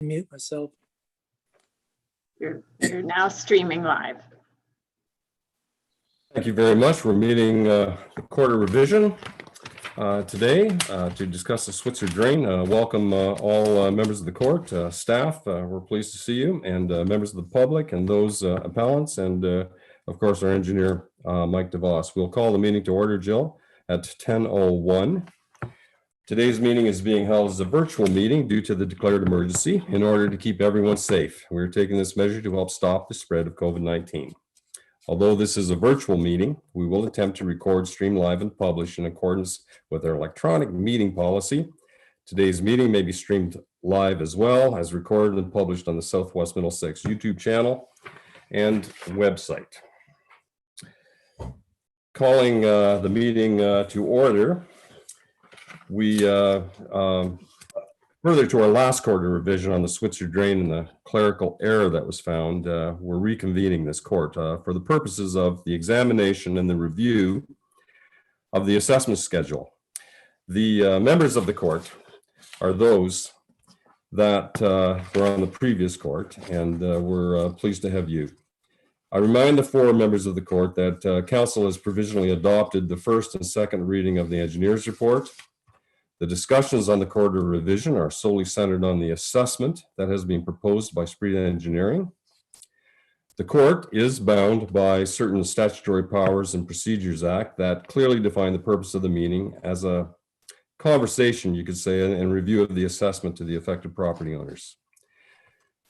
Mute myself. You're now streaming live. Thank you very much. We're meeting the quarter revision today to discuss the Switzer drain. Welcome all members of the court, staff. We're pleased to see you, and members of the public and those appellants, and of course our engineer Mike DeVos. We'll call the meeting to order, Jill, at 10:01. Today's meeting is being held as a virtual meeting due to the declared emergency in order to keep everyone safe. We're taking this measure to help stop the spread of COVID-19. Although this is a virtual meeting, we will attempt to record, stream live, and publish in accordance with our electronic meeting policy. Today's meeting may be streamed live as well as recorded and published on the Southwest Middlesex YouTube channel and website. Calling the meeting to order, we further to our last quarter revision on the Switzer drain and the clerical error that was found, we're reconvening this court for the purposes of the examination and the review of the assessment schedule. The members of the court are those that were on the previous court, and we're pleased to have you. I remind the four members of the court that council has provisionally adopted the first and second reading of the engineer's report. The discussions on the quarter revision are solely centered on the assessment that has been proposed by Spree Engineering. The court is bound by certain statutory powers and procedures act that clearly define the purpose of the meeting as a conversation, you could say, and review of the assessment to the affected property owners.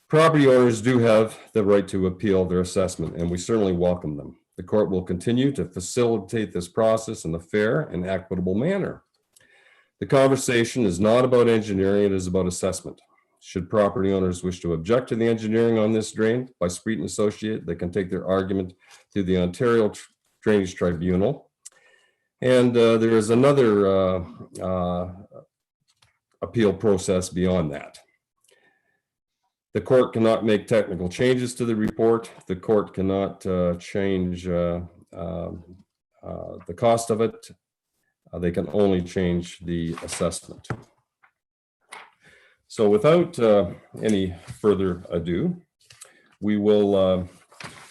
Property owners do have the right to appeal their assessment, and we certainly welcome them. The court will continue to facilitate this process in a fair and equitable manner. The conversation is not about engineering, it is about assessment. Should property owners wish to object to the engineering on this drain by Spree and Associate, they can take their argument to the Ontario Drainage Tribunal. And there is another appeal process beyond that. The court cannot make technical changes to the report. The court cannot change the cost of it. They can only change the assessment. So without any further ado, we will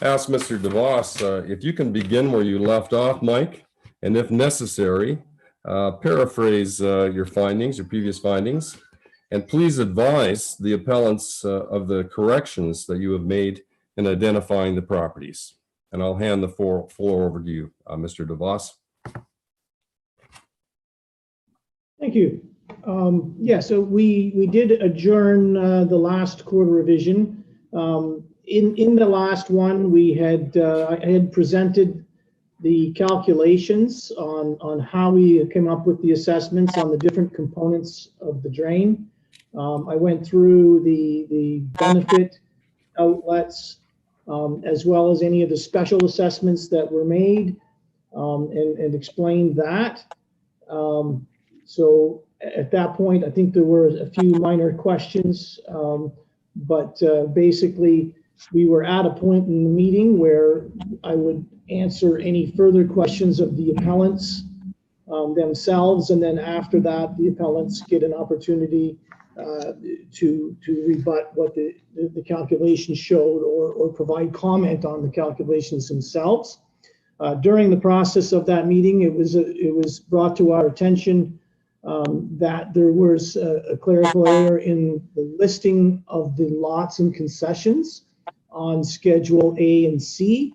ask Mr. DeVos if you can begin where you left off, Mike, and if necessary, paraphrase your findings, your previous findings, and please advise the appellants of the corrections that you have made in identifying the properties. And I'll hand the floor over to you, Mr. DeVos. Thank you. Yeah, so we did adjourn the last quarter revision. In the last one, I had presented the calculations on how we came up with the assessments on the different components of the drain. I went through the benefit outlets as well as any of the special assessments that were made and explained that. So at that point, I think there were a few minor questions, but basically we were at a point in the meeting where I would answer any further questions of the appellants themselves, and then after that, the appellants get an opportunity to rebut what the calculations showed or provide comment on the calculations themselves. During the process of that meeting, it was brought to our attention that there was a clerical error in the listing of the lots and concessions on Schedule A and C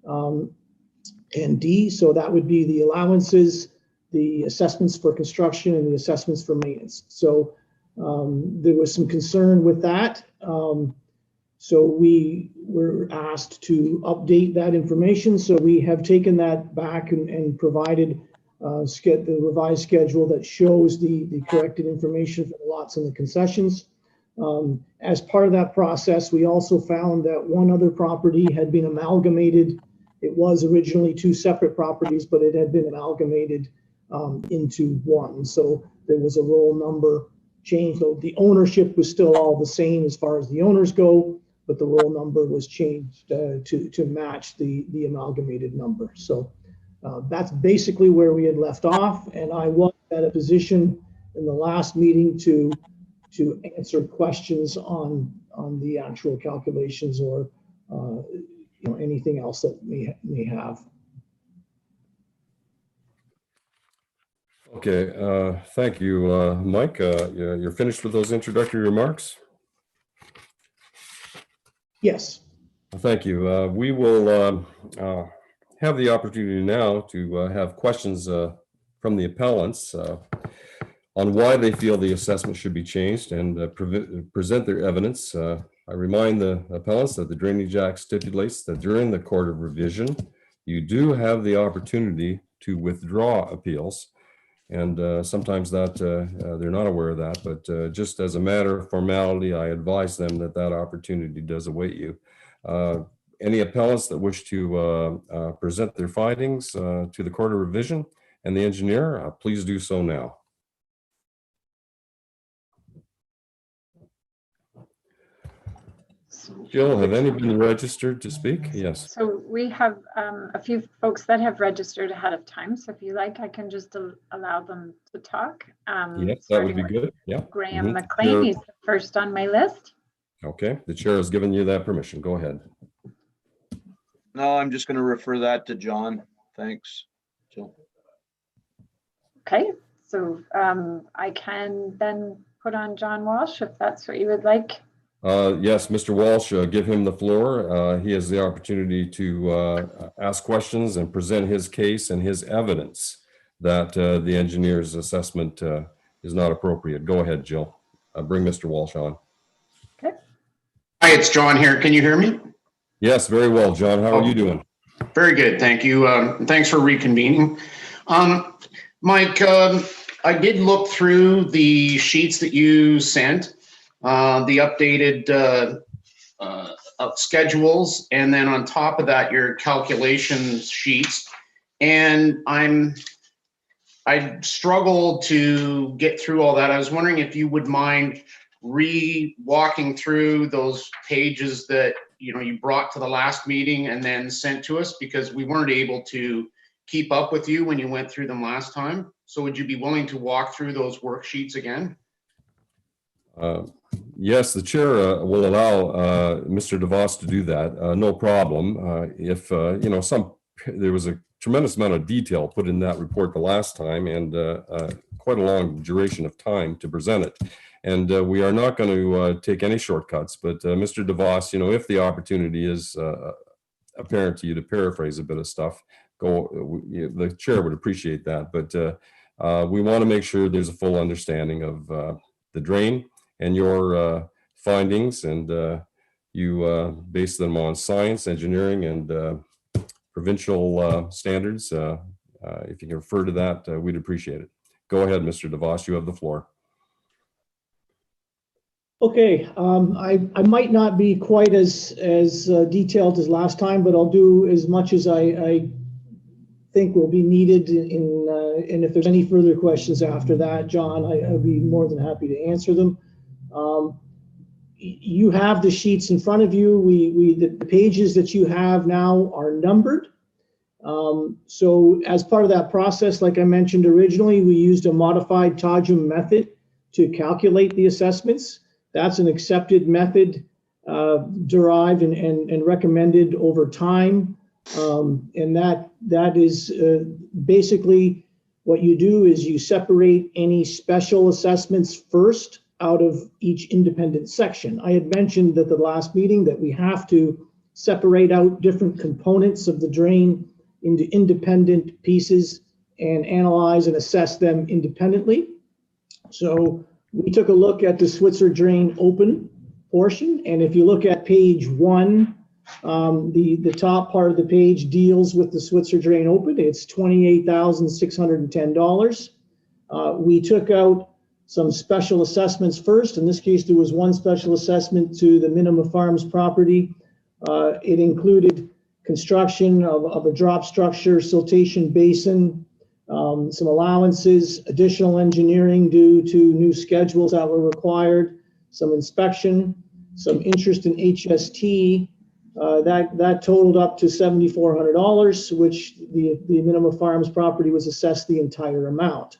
and D. So that would be the allowances, the assessments for construction, and the assessments for maintenance. So there was some concern with that. So we were asked to update that information. So we have taken that back and provided the revised schedule that shows the corrected information for the lots and the concessions. As part of that process, we also found that one other property had been amalgamated. It was originally two separate properties, but it had been amalgamated into one. So there was a roll number change. So the ownership was still all the same as far as the owners go, but the roll number was changed to match the amalgamated number. So that's basically where we had left off, and I was at a position in the last meeting to to answer questions on the actual calculations or anything else that may have. Okay, thank you, Mike. You're finished with those introductory remarks? Yes. Thank you. We will have the opportunity now to have questions from the appellants on why they feel the assessment should be changed and present their evidence. I remind the appellants that the Drainage Act stipulates that during the court of revision, you do have the opportunity to withdraw appeals. And sometimes that they're not aware of that, but just as a matter of formality, I advise them that that opportunity does await you. Any appellants that wish to present their findings to the court of revision and the engineer, please do so now. Jill, have any been registered to speak? Yes. So we have a few folks that have registered ahead of time. So if you like, I can just allow them to talk. Yes, that would be good. Yeah. Graham McLean, he's the first on my list. Okay, the chair has given you that permission. Go ahead. No, I'm just going to refer that to John. Thanks, Jill. Okay, so I can then put on John Walsh if that's what you would like. Yes, Mr. Walsh, give him the floor. He has the opportunity to ask questions and present his case and his evidence that the engineer's assessment is not appropriate. Go ahead, Jill. Bring Mr. Walsh on. Okay. Hi, it's John here. Can you hear me? Yes, very well, John. How are you doing? Very good. Thank you. Thanks for reconvening. Mike, I did look through the sheets that you sent. The updated schedules, and then on top of that, your calculation sheets. And I struggled to get through all that. I was wondering if you would mind walking through those pages that you brought to the last meeting and then sent to us, because we weren't able to keep up with you when you went through them last time. So would you be willing to walk through those worksheets again? Yes, the chair will allow Mr. DeVos to do that. No problem. If there was a tremendous amount of detail put in that report the last time, and quite a long duration of time to present it. And we are not going to take any shortcuts. But Mr. DeVos, if the opportunity is apparent to you to paraphrase a bit of stuff, the chair would appreciate that. But we want to make sure there's a full understanding of the drain and your findings, and you base them on science, engineering, and provincial standards. If you can refer to that, we'd appreciate it. Go ahead, Mr. DeVos, you have the floor. Okay, I might not be quite as detailed as last time, but I'll do as much as I think will be needed. And if there's any further questions after that, John, I'd be more than happy to answer them. You have the sheets in front of you. The pages that you have now are numbered. So as part of that process, like I mentioned originally, we used a modified Tajum method to calculate the assessments. That's an accepted method, derived and recommended over time. And that is basically what you do is you separate any special assessments first out of each independent section. I had mentioned at the last meeting that we have to separate out different components of the drain into independent pieces and analyze and assess them independently. So we took a look at the Switzer drain open portion, and if you look at page 1, the top part of the page deals with the Switzer drain open. It's $28,610. We took out some special assessments first. In this case, there was one special assessment to the Minima Farms property. It included construction of a drop structure, siltation basin, some allowances, additional engineering due to new schedules that were required, some inspection, some interest in HST. That totaled up to $7,400, which the Minima Farms property was assessed the entire amount.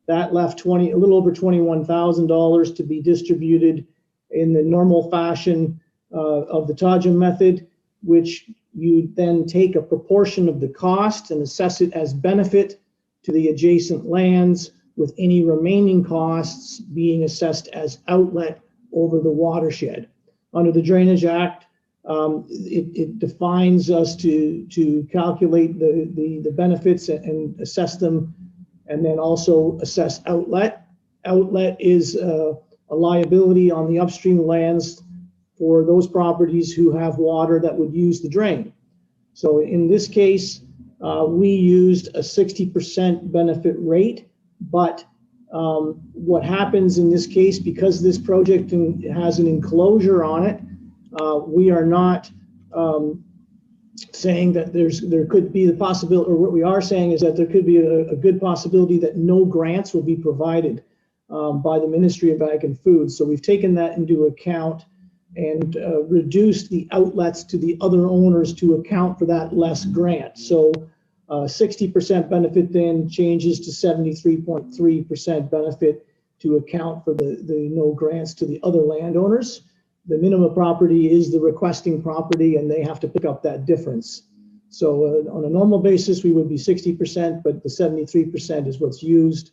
That left a little over $21,000 to be distributed in the normal fashion of the Tajam method, which you then take a proportion of the cost and assess it as benefit to the adjacent lands, with any remaining costs being assessed as outlet over the watershed. Under the Drainage Act, it defines us to calculate the benefits and assess them, and then also assess outlet. Outlet is a liability on the upstream lands for those properties who have water that would use the drain. So in this case, we used a 60% benefit rate, but what happens in this case, because this project has an enclosure on it, we are not saying that there could be the possibility, or what we are saying is that there could be a good possibility that no grants will be provided by the Ministry of Ag and Food. So we've taken that into account and reduced the outlets to the other owners to account for that less grant. So 60% benefit then changes to 73.3% benefit to account for the no grants to the other landowners. The minimum property is the requesting property, and they have to pick up that difference. So on a normal basis, we would be 60%, but the 73% is what's used,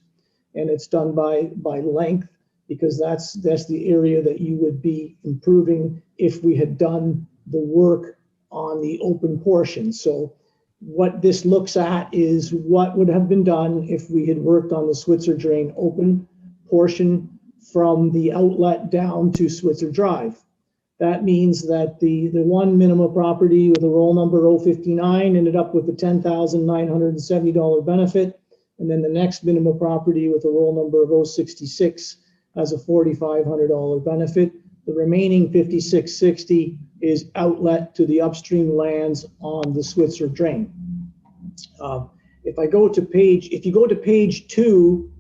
and it's done by length, because that's the area that you would be improving if we had done the work on the open portion. So what this looks at is what would have been done if we had worked on the Switzer drain open portion from the outlet down to Switzer Drive. That means that the one minimum property with a roll number 059 ended up with a $10,970 benefit. And then the next minimum property with a roll number of 066 has a $4,500 benefit. The remaining 5660 is outlet to the upstream lands on the Switzer drain. If you go to page 2,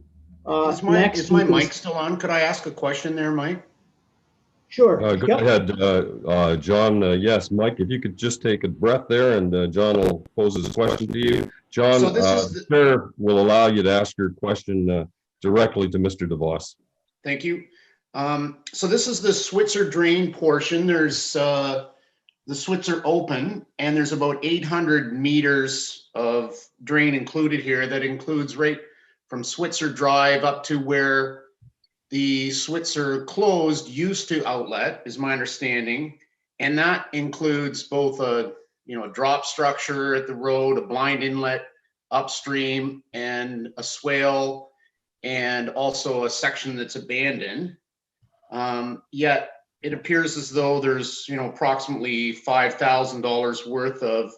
is my mic still on? Could I ask a question there, Mike? Sure. Go ahead, John. Yes, Mike, if you could just take a breath there, and John will pose his question to you. John, So this is the chair will allow you to ask your question directly to Mr. DeVos. Thank you. So this is the Switzer drain portion. There's the Switzer open, and there's about 800 meters of drain included here. That includes right from Switzer Drive up to where the Switzer closed used to outlet, is my understanding. And that includes both a drop structure at the road, a blind inlet upstream, and a swale, and also a section that's abandoned. Yet it appears as though there's approximately $5,000 worth of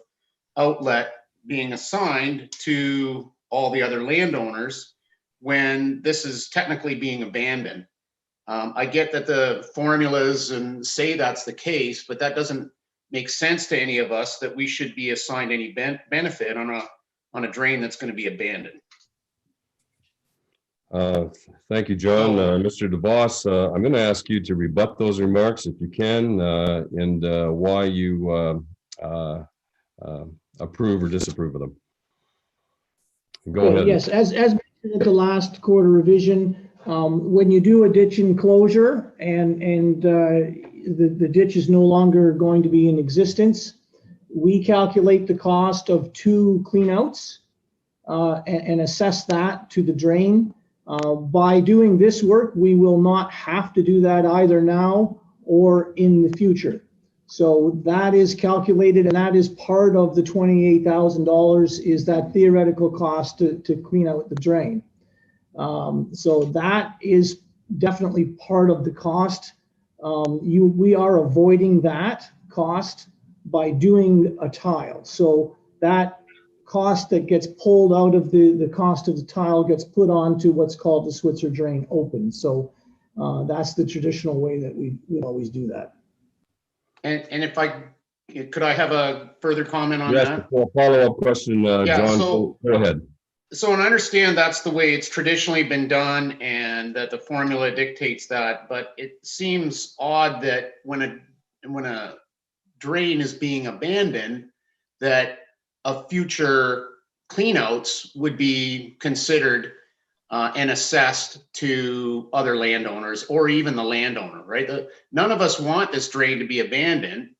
outlet being assigned to all the other landowners when this is technically being abandoned. I get that the formulas and say that's the case, but that doesn't make sense to any of us that we should be assigned any benefit on a drain that's going to be abandoned. Thank you, John. Mr. DeVos, I'm going to ask you to rebut those remarks if you can, and why you approve or disapprove of them. Go ahead. Yes, as mentioned at the last quarter revision, when you do a ditch enclosure and the ditch is no longer going to be in existence, we calculate the cost of 2 cleanouts and assess that to the drain. By doing this work, we will not have to do that either now or in the future. So that is calculated, and that is part of the $28,000 is that theoretical cost to clean out the drain. So that is definitely part of the cost. We are avoiding that cost by doing a tile. So that cost that gets pulled out of the cost of the tile gets put onto what's called the Switzer drain open. So that's the traditional way that we always do that. And if could I have a further comment on that? Yes, a follow-up question, John. So, go ahead. So, and I understand that's the way it's traditionally been done, and that the formula dictates that. But it seems odd that when a drain is being abandoned, that a future cleanouts would be considered and assessed to other landowners or even the landowner, right? None of us want this drain to be abandoned,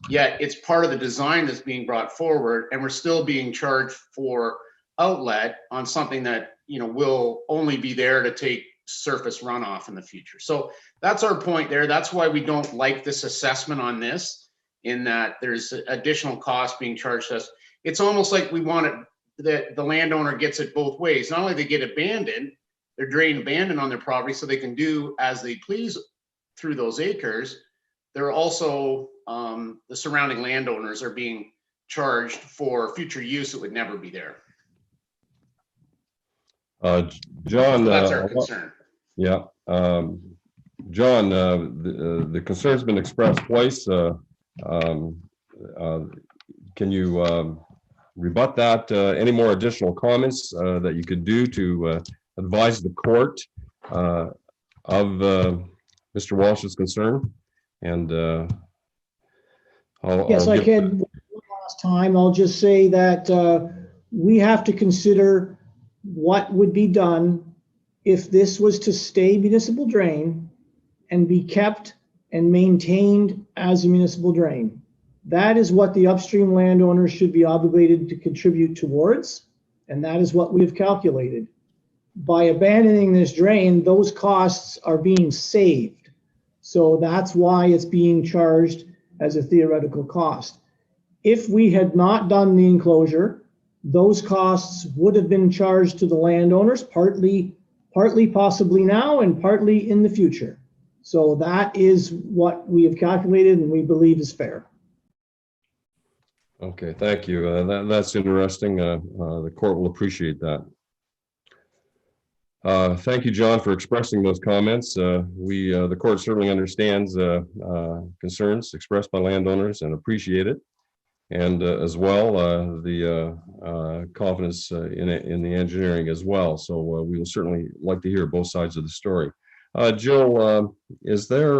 yet it's part of the design that's being brought forward, and we're still being charged for outlet on something that, you know, will only be there to take surface runoff in the future. So that's our point there. That's why we don't like this assessment on this, in that there's additional cost being charged us. It's almost like we want it that the landowner gets it both ways. Not only they get abandoned, their drain abandoned on their property so they can do as they please through those acres. They're also, the surrounding landowners are being charged for future use that would never be there. John. So that's our concern. Yeah. John, the concern's been expressed twice. Can you rebut that? Any more additional comments that you could do to advise the court of Mr. Walsh's concern? And Yes, I can. One last time, I'll just say that we have to consider what would be done if this was to stay municipal drain and be kept and maintained as a municipal drain. That is what the upstream landowners should be obligated to contribute towards, and that is what we have calculated. By abandoning this drain, those costs are being saved. So that's why it's being charged as a theoretical cost. If we had not done the enclosure, those costs would have been charged to the landowners, partly possibly now and partly in the future. So that is what we have calculated and we believe is fair. okay, thank you. That's interesting. The court will appreciate that. Thank you, John, for expressing those comments. The court certainly understands concerns expressed by landowners and appreciate it. And as well, the confidence in the engineering as well. So we will certainly like to hear both sides of the story. Jill, is there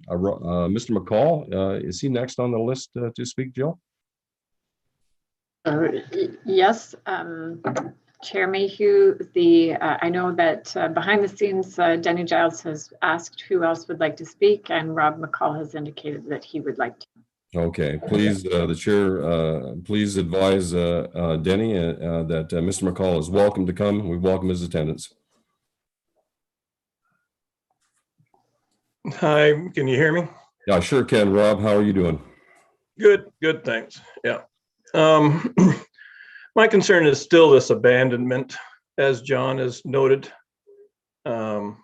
Mr. McCall? Is he next on the list to speak, Jill? Yes, Chair Mayhew, I know that behind the scenes, Denny Giles has asked who else would like to speak, and Rob McCall has indicated that he would like to. Okay, please, the chair, please advise Denny that Mr. McCall is welcome to come. We welcome his attendance. Hi, can you hear me? Yeah, I sure can. Rob, how are you doing? Good, thanks. Yeah. My concern is still this abandonment, as John has noted. And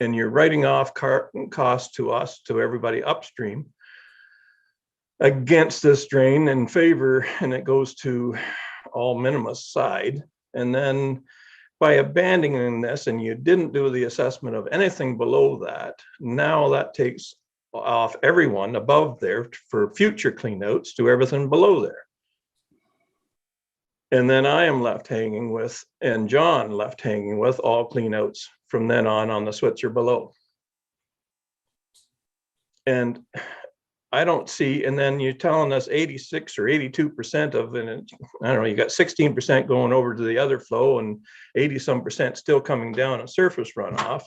you're writing off costs to us, to everybody upstream, against this drain in favor, and it goes to all minimus side. And then by abandoning this, and you didn't do the assessment of anything below that, now that takes off everyone above there for future cleanouts to everything below there. And then I am left hanging with, and John left hanging with, all cleanouts from then on the Switzer below. And I don't see, and then you're telling us 86 or 82% of it, I don't know, you got 16% going over to the other flow and 80-some% still coming down in surface runoff.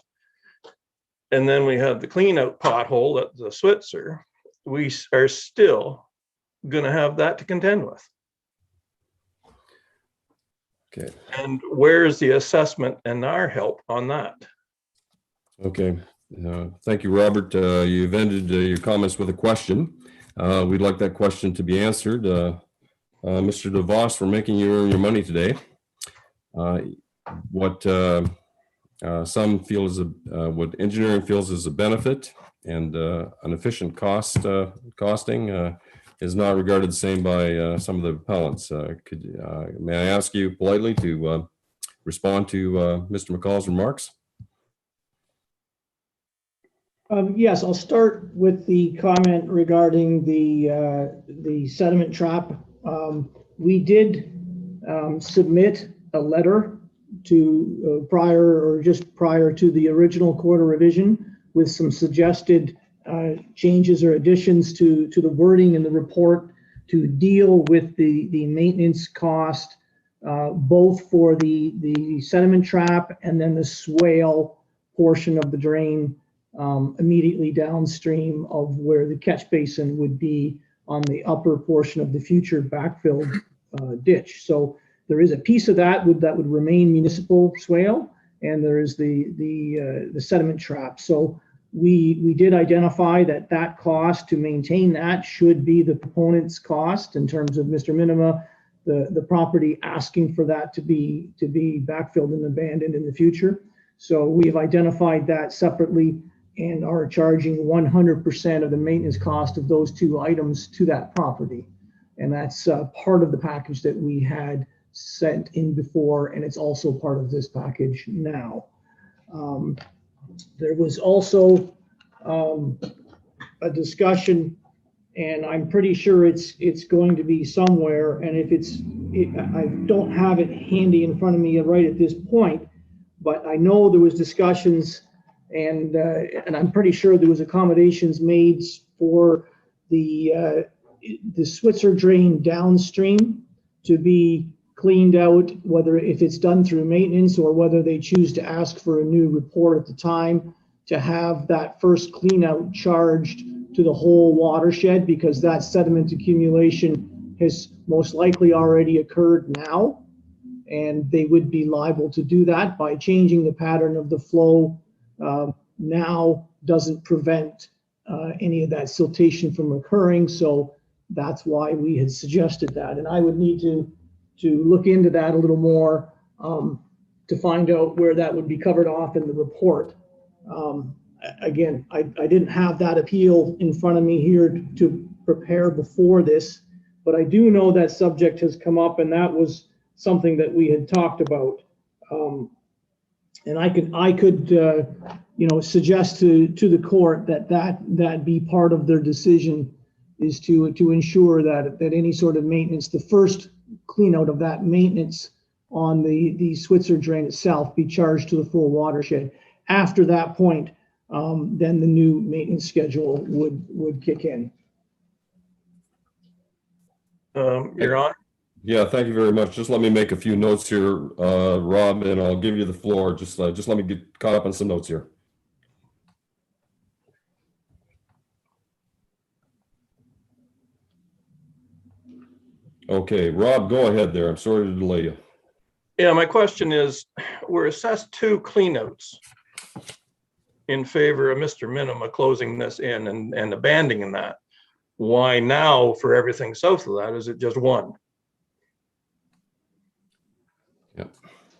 And then we have the clean out pothole at the Switzer. We are still gonna have that to contend with. Okay. And where's the assessment and our help on that? Okay. Thank you, Robert. You've ended your comments with a question. We'd like that question to be answered. Mr. DeVos, for making you earn your money today. What some feel is what engineering feels is a benefit, and an efficient costing is not regarded the same by some of the appellants. May I ask you politely to respond to Mr. McCall's remarks? Yes, I'll start with the comment regarding the sediment trap. We did submit a letter to prior to the original quarter revision with some suggested changes or additions to the wording in the report to deal with the maintenance cost both for the sediment trap and then the swale portion of the drain immediately downstream of where the catch basin would be on the upper portion of the future backfill ditch. So there is a piece of that would remain municipal swale, and there is the sediment trap. So we did identify that cost to maintain that should be the proponent's cost in terms of Mr. Minima, the property asking for that to be backfilled and abandoned in the future. So we've identified that separately and are charging 100% of the maintenance cost of those two items to that property. And that's part of the package that we had sent in before, and it's also part of this package now. There was also a discussion, and I'm pretty sure it's going to be somewhere, and if I don't have it handy in front of me right at this point, but I know there was discussions, and I'm pretty sure there was accommodations made for the Switzer drain downstream to be cleaned out, whether if it's done through maintenance or whether they choose to ask for a new report at the time, to have that first clean out charged to the whole watershed, because that sediment accumulation has most likely already occurred now, and they would be liable to do that by changing the pattern of the flow. Now doesn't prevent any of that siltation from occurring, so that's why we had suggested that. And I would need to look into that a little more to find out where that would be covered off in the report. Again, I didn't have that appeal in front of me here to prepare before this, but I do know that subject has come up, and that was something that we had talked about. And I could suggest to the court that be part of their decision, is to ensure that any sort of maintenance, the first clean out of that maintenance on the Switzer drain itself, be charged to the full watershed. After that point, then the new maintenance schedule would kick in. Your Honor. Yeah, thank you very much. Just let me make a few notes here, Rob, and I'll give you the floor. Just let me get caught up on some notes here. Okay, Rob, go ahead there. I'm sorry to delay you. Yeah, my question is, we're assessed 2 cleanouts in favor of Mr. Minima closing this in and abandoning that. Why now for everything south of that? Is it just 1?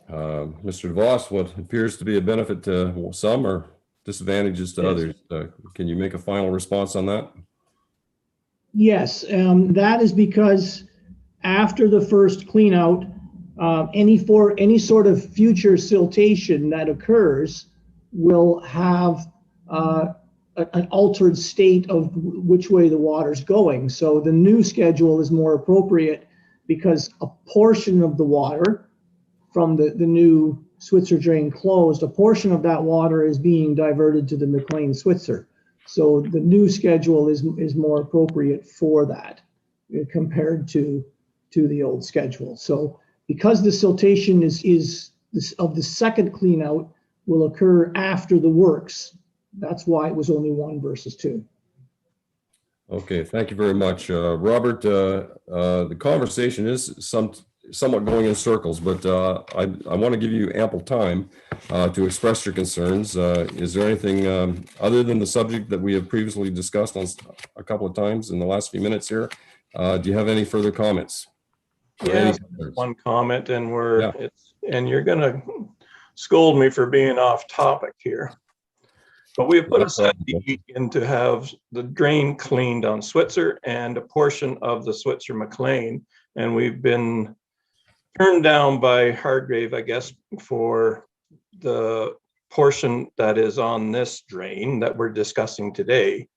Mr. DeVos, what appears to be a benefit to some or disadvantages to others. Can you make a final response on that? Yes, that is because after the first clean out, any sort of future siltation that occurs will have an altered state of which way the water's going. So the new schedule is more appropriate because a portion of the water from the new Switzer drain closed, a portion of that water is being diverted to the McLean Switzer. So the new schedule is more appropriate for that compared to the old schedule. So because the siltation is of the second clean out will occur after the works, that's why it was only 1 versus 2. Okay, thank you very much. Robert, the conversation is somewhat going in circles, but I want to give you ample time to express your concerns. Is there anything other than the subject that we have previously discussed on a couple of times in the last few minutes here? Do you have any further comments? Yes, one comment, and and you're gonna scold me for being off topic here. But we have put a set in to have the drain cleaned on Switzer and a portion of the Switzer McLean, and we've been turned down by Hargrave, I guess, for the portion that is on this drain that we're discussing today,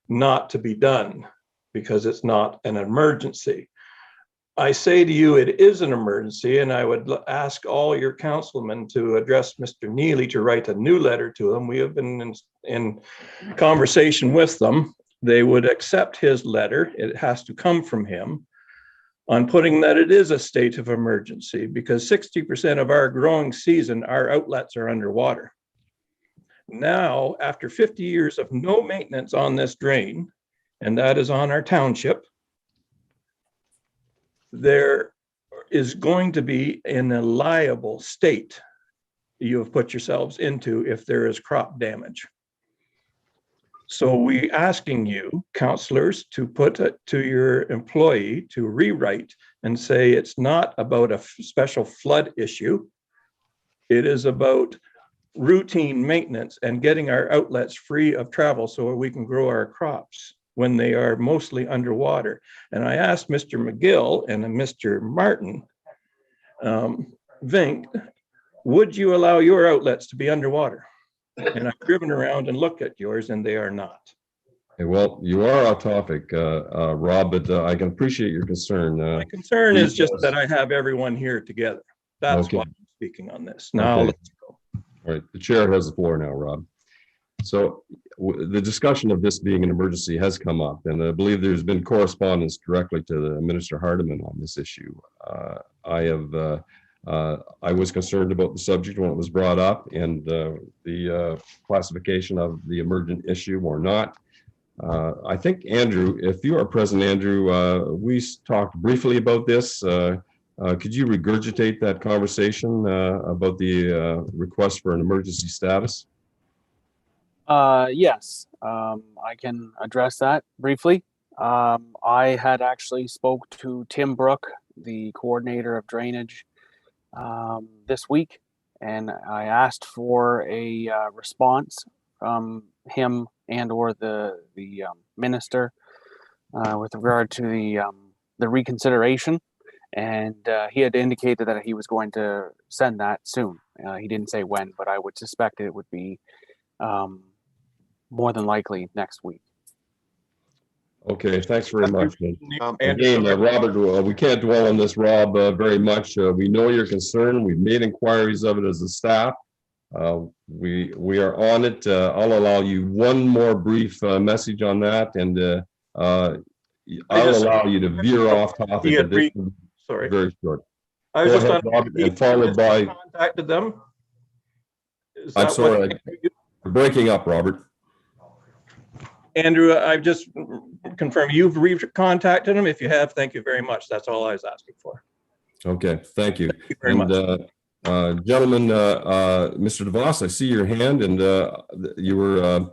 not to be done because it's not an emergency. I say to you, it is an emergency, and I would ask all your councilmen to address Mr. Neely to write a new letter to him. We have been in conversation with them. They would accept his letter. It has to come from him. on putting that it is a state of emergency because 60% of our growing season, our outlets are underwater. Now, after 50 years of no maintenance on this drain, and that is on our township, there is going to be in a liable state you have put yourselves into if there is crop damage. So we asking you, councillors, to put it to your employee to rewrite and say it's not about a special flood issue. It is about routine maintenance and getting our outlets free of travel so we can grow our crops when they are mostly underwater. And I asked Mr. McGill and Mr. Martin, Vink, would you allow your outlets to be underwater? And I've driven around and looked at yours and they are not. Okay, well, you are off topic, Rob, but I can appreciate your concern. My concern is just that I have everyone here together. That's Okay. why I'm speaking on this. Now Okay. let's go. All right, the chair has the floor now, Rob. So the discussion of this being an emergency has come up, and I believe there's been correspondence directly to the Minister Hardeman on this issue. I was concerned about the subject when it was brought up and the classification of the emergent issue or not. I think, Andrew, if you are present, Andrew, we talked briefly about this. Could you regurgitate that conversation about the request for an emergency status? Yes, I can address that briefly. I had actually spoke to Tim Brook, the coordinator of drainage, this week, and I asked for a response from him and or the minister with regard to the reconsideration, and he had indicated that he was going to send that soon. He didn't say when, but I would suspect it would be more than likely next week. Okay, thanks very much. And Again, Robert, we can't dwell on this, Rob, very much. We know your concern. We've made inquiries of it as a staff. We are on it. I'll allow you one more brief message on that, and I'll allow you to veer off topic. Sorry. Very short. I was Go just ahead, on. Robert, and followed by. Contacted them. Is I'm that sorry, what- you're breaking up, Robert. Andrew, I've just confirmed you've contacted him. If you have, thank you very much. That's all I was asking for. Okay, thank you. Thank you very much. Gentlemen, Mr. DeVos, I see your hand, and you were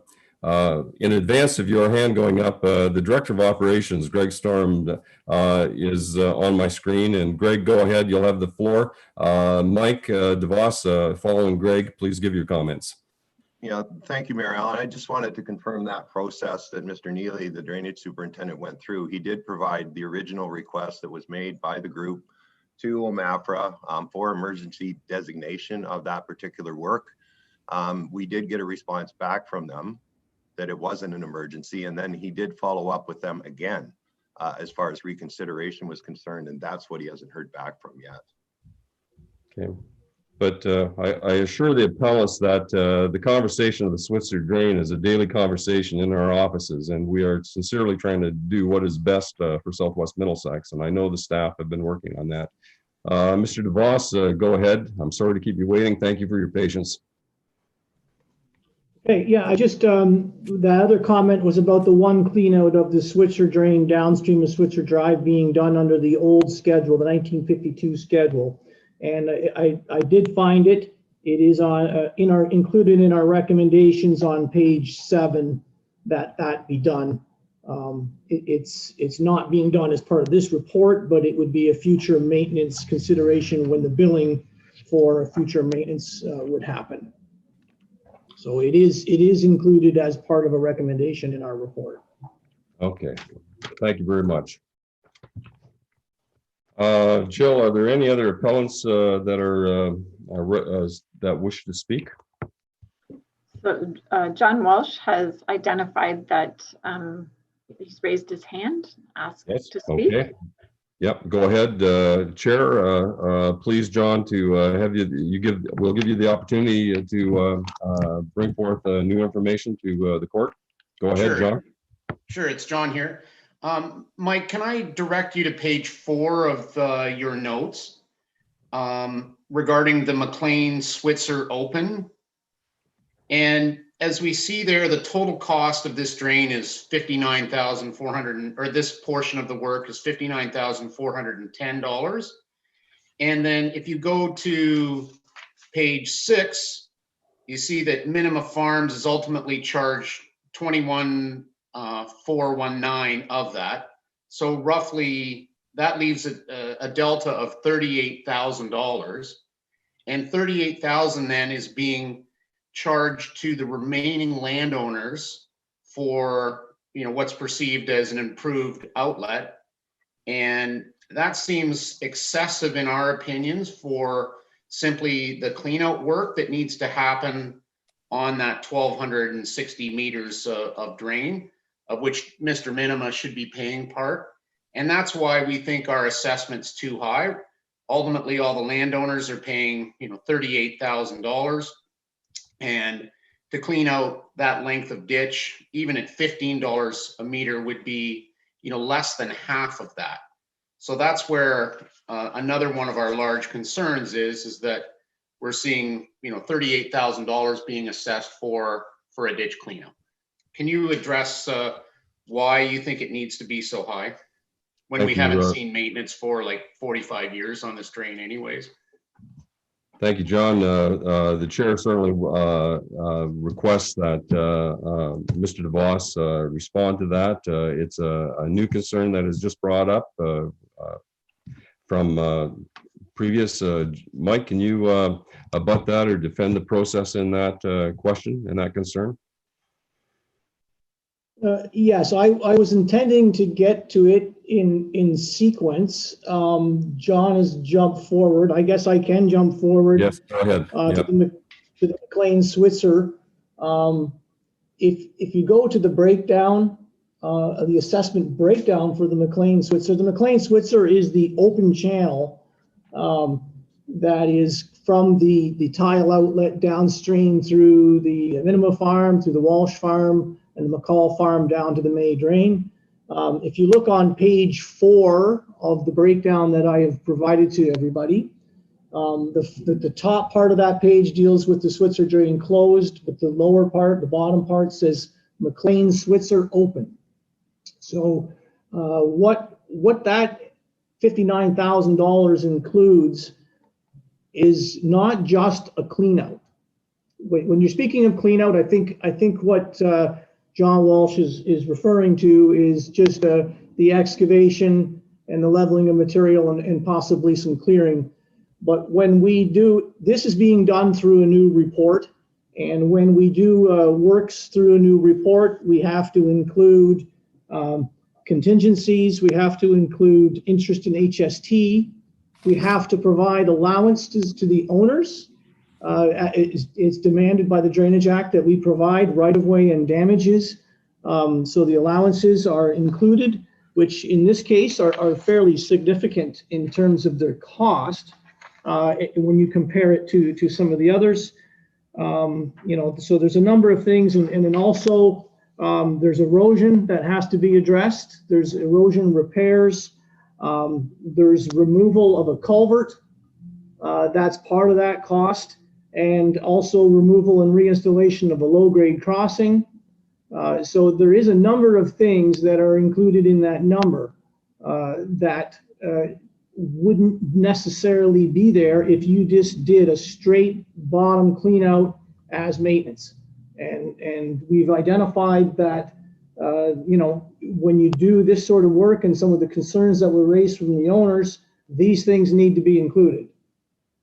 in advance of your hand going up. The Director of Operations, Greg Storm, is on my screen. And Greg, go ahead. You'll have the floor. Mike DeVos, following Greg, please give your comments. Yeah, thank you, Mayor Allen. I just wanted to confirm that process that Mr. Neely, the drainage superintendent, went through. He did provide the original request that was made by the group to OMAFRA for emergency designation of that particular work. We did get a response back from them that it wasn't an emergency, and then he did follow up with them again as far as reconsideration was concerned, and that's what he hasn't heard back from yet. Okay. But I assure the appellants that the conversation of the Switzer drain is a daily conversation in our offices, and we are sincerely trying to do what is best for Southwest Middlesex. And I know the staff have been working on that. Mr. DeVos, go ahead. I'm sorry to keep you waiting. Thank you for your patience. Okay, yeah, I just, the other comment was about the one clean out of the Switzer drain downstream of Switzer Drive being done under the old schedule, the 1952 schedule. And I did find it. It is on included in our recommendations on page 7 that be done. It's not being done as part of this report, but it would be a future maintenance consideration when the billing for future maintenance would happen. So it is included as part of a recommendation in our report. Okay, thank you very much. Jill, are there any other appellants that that wish to speak? So John Walsh has identified that he's raised his hand, asked Yes, to speak. okay. Yep, go ahead, Chair. Please, John, to have we'll give you the opportunity to bring forth new information to the court. Go ahead, Sure. John. Sure, it's John here. Mike, can I direct you to page 4 of your notes regarding the McLean Switzer Open? And as we see there, the total cost of this drain is $59,400, or this portion of the work is $59,410. And then if you go to page 6, you see that Minima Farms is ultimately charged $21,419 of that. So roughly that leaves a delta of $38,000, and $38,000 then is being charged to the remaining landowners for, you know, what's perceived as an improved outlet. And that seems excessive in our opinions for simply the cleanout work that needs to happen on that 1,260 meters of drain, of which Mr. Minima should be paying part. And that's why we think our assessment's too high. Ultimately, all the landowners are paying, you know, $38,000. And to clean out that length of ditch, even at $15 a meter, would be, you know, less than half of that. So that's where another one of our large concerns is that we're seeing, you know, $38,000 being assessed for a ditch cleanup. Can you address why you think it needs to be so high when we haven't seen maintenance for like 45 years on this drain anyways? Thank you, John. The chair certainly requests that Mr. DeVos respond to that. It's a new concern that is just brought up from previous. Mike, can you abut that or defend the process in that question and that concern? Yes, I was intending to get to it in sequence. John has jumped forward. I guess I can jump forward. Yes, go ahead. To the McLean Switzer. If you go to the breakdown, the assessment breakdown for the McLean Switzer, the McLean Switzer is the open channel that is from the tile outlet downstream through the Minima Farm, through the Walsh Farm, and the McCall Farm down to the May drain. If you look on page 4 of the breakdown that I have provided to everybody, the top part of that page deals with the Switzer drain closed, but the lower part, the bottom part, says McLean Switzer open. So what that $59,000 includes is not just a cleanout. When you're speaking of cleanout, I think what John Walsh is referring to is just the excavation and the leveling of material and possibly some clearing. But when we do, this is being done through a new report. And when we do works through a new report, we have to include contingencies. We have to include interest in HST. We have to provide allowances to the owners. It's demanded by the Drainage Act that we provide right-of-way and damages. So the allowances are included, which in this case are fairly significant in terms of their cost when you compare it to some of the others. You know, so there's a number of things, and then also there's erosion that has to be addressed. There's erosion repairs. There's removal of a culvert. That's part of that cost. And also removal and reinstallation of a low-grade crossing. So there is a number of things that are included in that number that wouldn't necessarily be there if you just did a straight bottom clean out as maintenance. And we've identified that, you know, when you do this sort of work and some of the concerns that were raised from the owners, these things need to be included.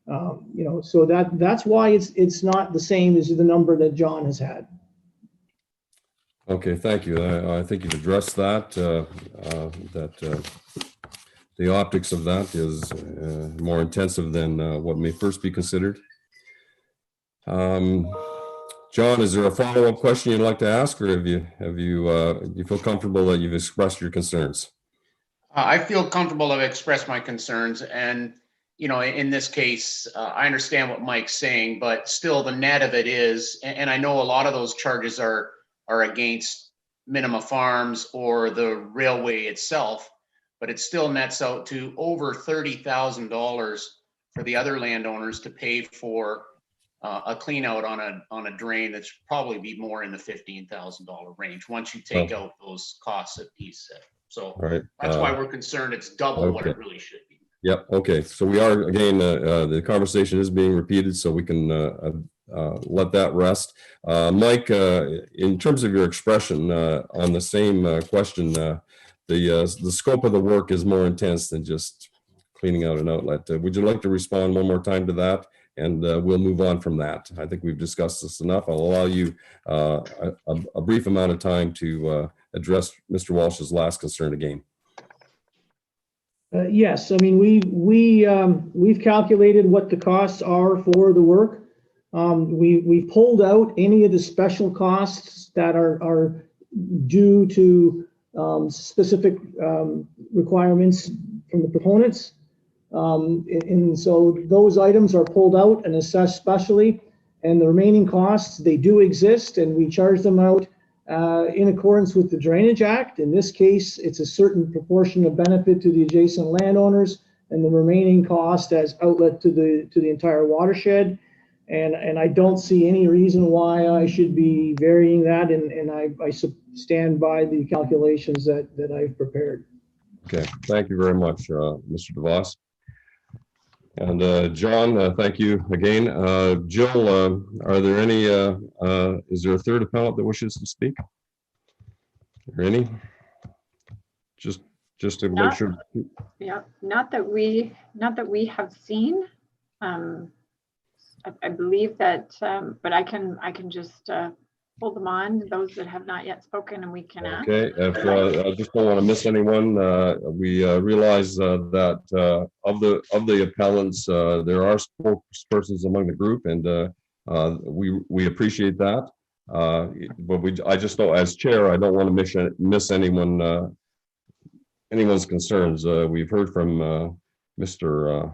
You know, so that's why it's not the same as the number that John has had. Okay, thank you. I think you've addressed that, the optics of that is more intensive than what may first be considered. John, is there a follow-up question you'd like to ask, or you feel comfortable that you've expressed your concerns? I feel comfortable to express my concerns, and you know, in this case, I understand what Mike's saying, but still the net of it is, and I know a lot of those charges are against Minima Farms or the railway itself, but it still nets out to over $30,000 for the other landowners to pay for a clean out on a drain that's probably be more in the $15,000 range once you take out those costs that he said. So All right. that's why we're concerned it's double what it okay. really should be. Yep. Okay. So we are, again, the conversation is being repeated, so we can let that rest. Mike, in terms of your expression on the same question, the scope of the work is more intense than just cleaning out an outlet. Would you like to respond one more time to that? And we'll move on from that. I think we've discussed this enough. I'll allow you a brief amount of time to address Mr. Walsh's last concern again. Yes, I mean, we've calculated what the costs are for the work. We've pulled out any of the special costs that are due to specific requirements from the proponents. And so those items are pulled out and assessed specially, and the remaining costs, they do exist, and we charge them out in accordance with the Drainage Act. In this case, it's a certain proportion of benefit to the adjacent landowners, and the remaining cost as outlet to the entire watershed. And I don't see any reason why I should be varying that, and I stand by the calculations that I've prepared. Okay, thank you very much, Mr. DeVos. And John, thank you again. Jill, are there any, is there a third appellant that wishes to speak? Are there any? Just to make sure. Yeah, not that we have seen. I believe that, but I can just pull them on, those that have not yet spoken, and we can ask. Okay, if I just don't want to miss anyone, we realize that of the appellants, there are spokespersons among the group, and we appreciate that. But I just don't, as chair, I don't want to miss anyone anyone's concerns. We've heard from Mr.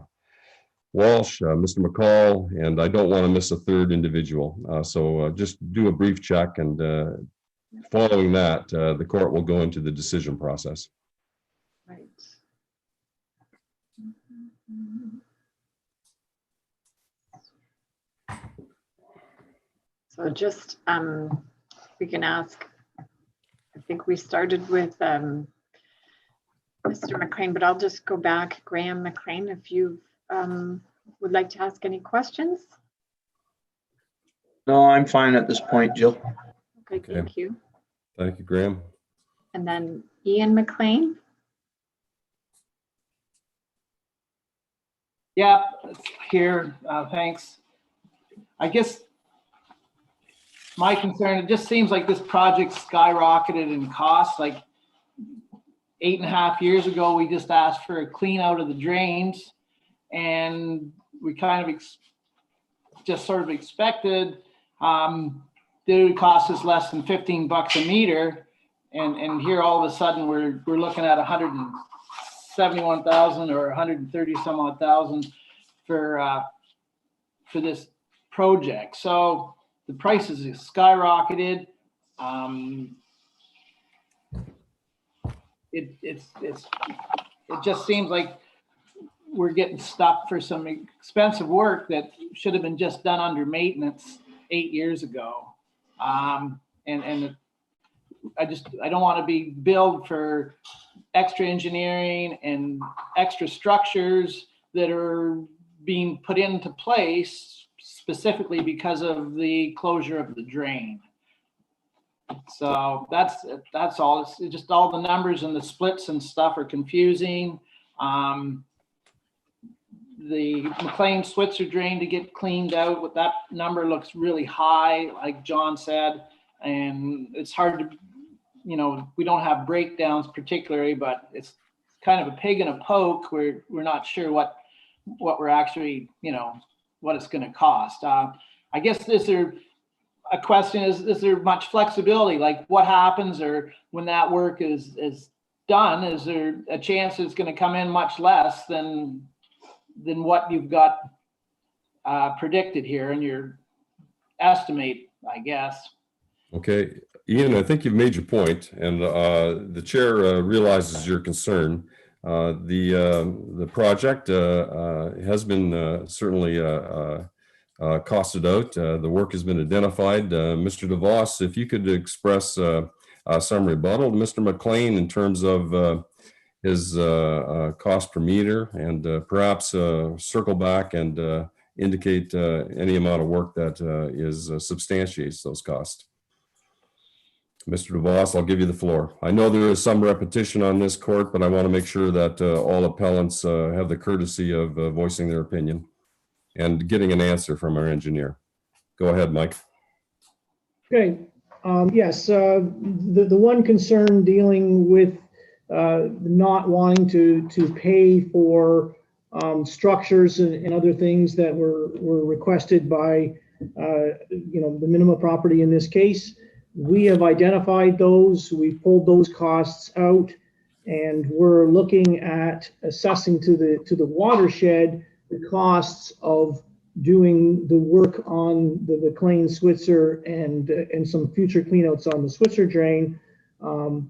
Walsh, Mr. McCall, and I don't want to miss a third individual. So just do a brief check, and following that, the court will go into the decision process. Right. So just, we can ask, I think we started with Mr. McLean, but I'll just go back. Graham McLean, if you would like to ask any questions. No, I'm fine at this point, Jill. Okay, thank you. Thank you, Graham. And then Ian McLean. Yeah, here, thanks. I guess my concern, it just seems like this project skyrocketed in cost. Like 8.5 years ago, we just asked for a clean out of the drains, and we kind of just sort of expected that it would cost us less than $15 a meter. And here all of a sudden we're looking at 171,000 or 130 some odd thousand for this project. So the prices have skyrocketed. It just seems like we're getting stuck for some expensive work that should have been just done under maintenance 8 years ago. And I don't want to be billed for extra engineering and extra structures that are being put into place specifically because of the closure of the drain. So that's all. It's just all the numbers and the splits and stuff are confusing. The McLean Switzer drain to get cleaned out, with that number looks really high, like John said, and it's hard to, we don't have breakdowns particularly, but it's kind of a pig and a poke. We're not sure what we're actually, what it's going to cost. I guess is there a question, is there much flexibility? Like what happens, or when that work is done, is there a chance it's going to come in much less than what you've got predicted here in your estimate, I guess? Okay, Ian, I think you've made your point, and the chair realizes your concern. The project has been certainly costed out. The work has been identified. Mr. DeVos, if you could express some rebuttal to Mr. McLean in terms of his cost per meter, and perhaps circle back and indicate any amount of work that substantiates those costs. Mr. DeVos, I'll give you the floor. I know there is some repetition on this court, but I want to make sure that all appellants have the courtesy of voicing their opinion and getting an answer from our engineer. Go ahead, Mike. Okay, yes, the one concern dealing with not wanting to pay for structures and other things that were requested by the minimum property in this case. We have identified those, we pulled those costs out, and we're looking at assessing to the watershed the costs of doing the work on the McLean Switzer and some future cleanouts on the Switzer drain. That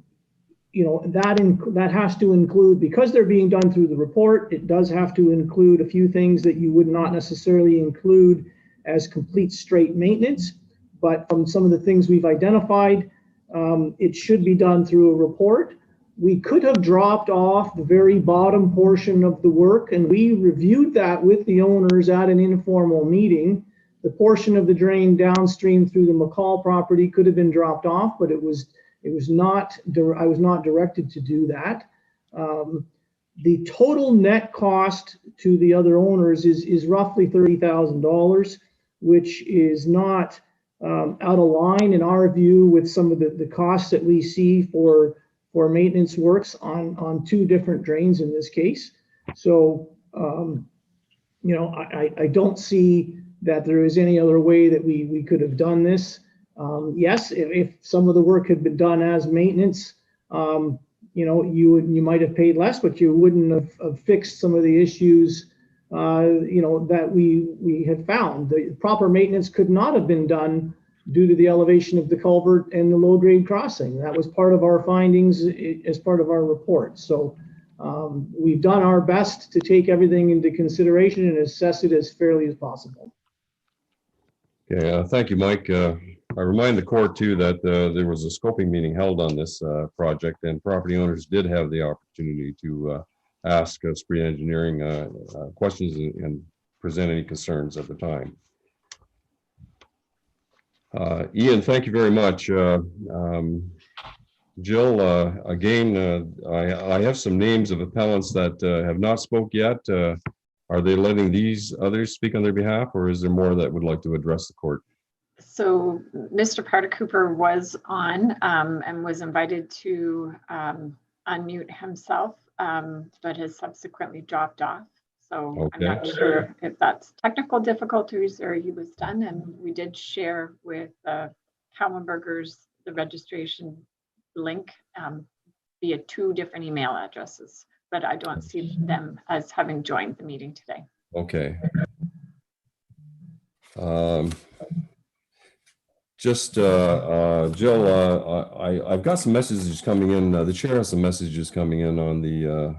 has to include, because they're being done through the report, it does have to include a few things that you would not necessarily include as complete straight maintenance. But from some of the things we've identified, it should be done through a report. We could have dropped off the very bottom portion of the work, and we reviewed that with the owners at an informal meeting. The portion of the drain downstream through the McCall property could have been dropped off, but it was not. I was not directed to do that. The total net cost to the other owners is roughly $30,000, which is not out of line in our view with some of the costs that we see for maintenance works on two different drains in this case. So, I don't see that there is any other way that we could have done this. Yes, if some of the work had been done as maintenance, you might have paid less, but you wouldn't have fixed some of the issues that we had found. The proper maintenance could not have been done due to the elevation of the culvert and the low grade crossing. That was part of our findings as part of our report. So we've done our best to take everything into consideration and assess it as fairly as possible. Okay, thank you, Mike. I remind the court too that there was a scoping meeting held on this project, and property owners did have the opportunity to ask Spree Engineering questions and present any concerns at the time. Ian, thank you very much. Jill, again, I have some names of appellants that have not spoke yet. Are they letting these others speak on their behalf, or is there more that would like to address the court? So Mr. Cooper was on and was invited to unmute himself, but has subsequently dropped off. So okay. I'm not sure if that's technical difficulties or he was done. And we did share with Kalmenberger's the registration link via 2 different email addresses, but I don't see them as having joined the meeting today. Okay. Jill, I've got some messages coming in. The chair has some messages coming in on the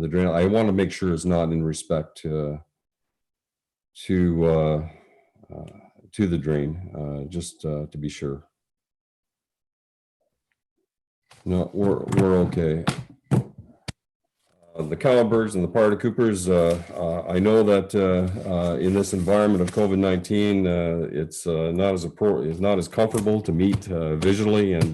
drain. I want to make sure it's not in respect to the drain, just to be sure. No, we're okay. The Kallenbergs and the Parda Coopers, I know that in this environment of COVID-19, it's not as comfortable to meet visually, and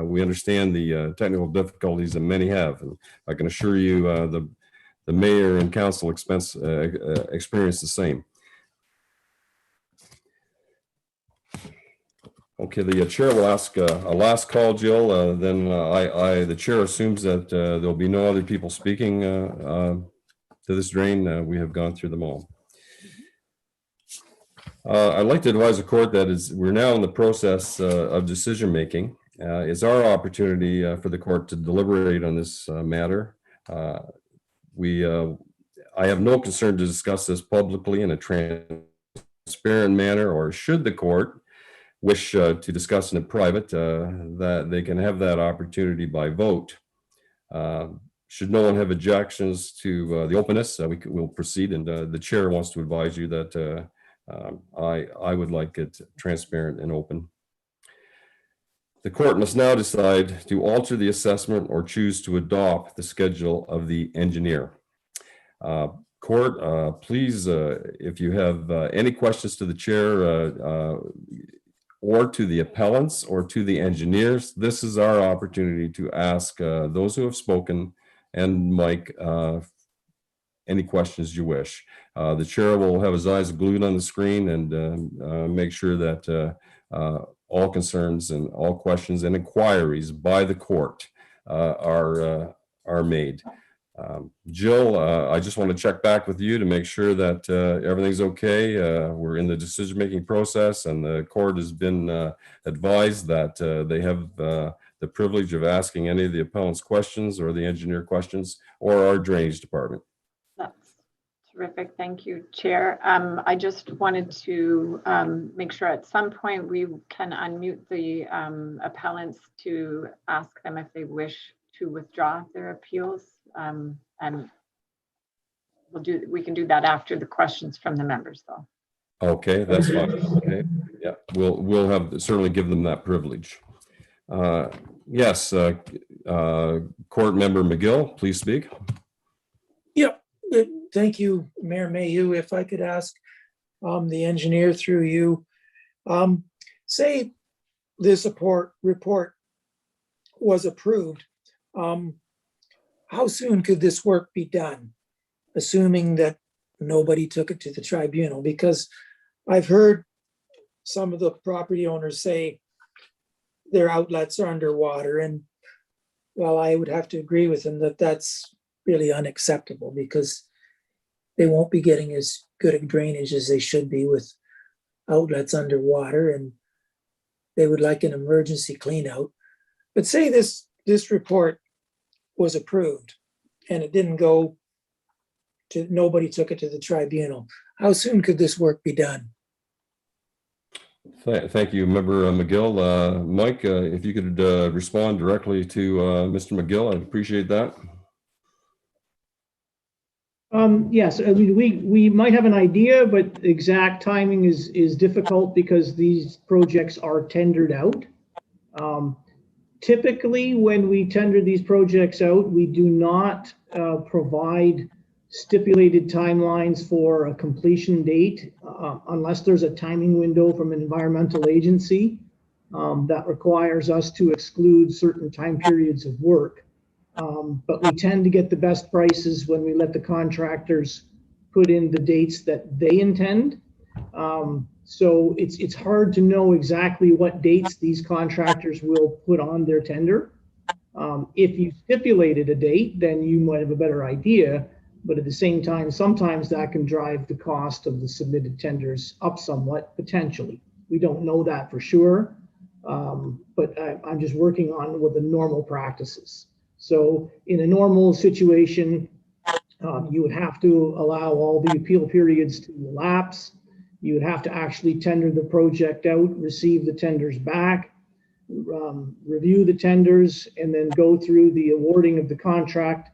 we understand the technical difficulties that many have. And I can assure you, the mayor and council experience the same. Okay, the chair will ask a last call, Jill. Then the chair assumes that there'll be no other people speaking to this drain. We have gone through them all. I'd like to advise the court that we're now in the process of decision making. It's our opportunity for the court to deliberate on this matter. I have no concern to discuss this publicly in a transparent manner, or should the court wish to discuss in private, that they can have that opportunity by vote. Should no one have objections to the openness, we'll proceed, and the chair wants to advise you that I would like it transparent and open. The court must now decide to alter the assessment or choose to adopt the schedule of the engineer. Court, please, if you have any questions to the chair or to the appellants or to the engineers, this is our opportunity to ask those who have spoken and Mike any questions you wish. The chair will have his eyes glued on the screen and make sure that all concerns and all questions and inquiries by the court are made. Jill, I just want to check back with you to make sure that everything's okay. We're in the decision-making process, and the court has been advised that they have the privilege of asking any of the appellant's questions or the engineer questions or our drainage department. That's terrific. Thank you, Chair. I just wanted to make sure at some point we can unmute the appellants to ask them if they wish to withdraw their appeals. And we can do that after the questions from the members, though. Okay, that's fine. Okay, yeah, we'll certainly give them that privilege. Yes, Court Member McGill, please speak. Yep. Thank you, Mayor Mayhew. If I could ask the engineer through you, say this report was approved, how soon could this work be done, assuming that nobody took it to the tribunal? Because I've heard some of the property owners say their outlets are underwater, and well, I would have to agree with them that that's really unacceptable, because they won't be getting as good a drainage as they should be with outlets underwater, and they would like an emergency clean out. But say this report was approved and it didn't go to, nobody took it to the tribunal. How soon could this work be done? Thank you, Member McGill. Mike, if you could respond directly to Mr. McGill, I'd appreciate that. Yes, I mean, we might have an idea, but exact timing is difficult because these projects are tendered out. Typically, when we tender these projects out, we do not provide stipulated timelines for a completion date unless there's a timing window from an environmental agency that requires us to exclude certain time periods of work. But we tend to get the best prices when we let the contractors put in the dates that they intend. So it's hard to know exactly what dates these contractors will put on their tender. If you stipulated a date, then you might have a better idea. But at the same time, sometimes that can drive the cost of the submitted tenders up somewhat, potentially. We don't know that for sure, but I'm just working on what the normal practices. So in a normal situation, you would have to allow all the appeal periods to elapse. You would have to actually tender the project out, receive the tenders back, review the tenders, and then go through the awarding of the contract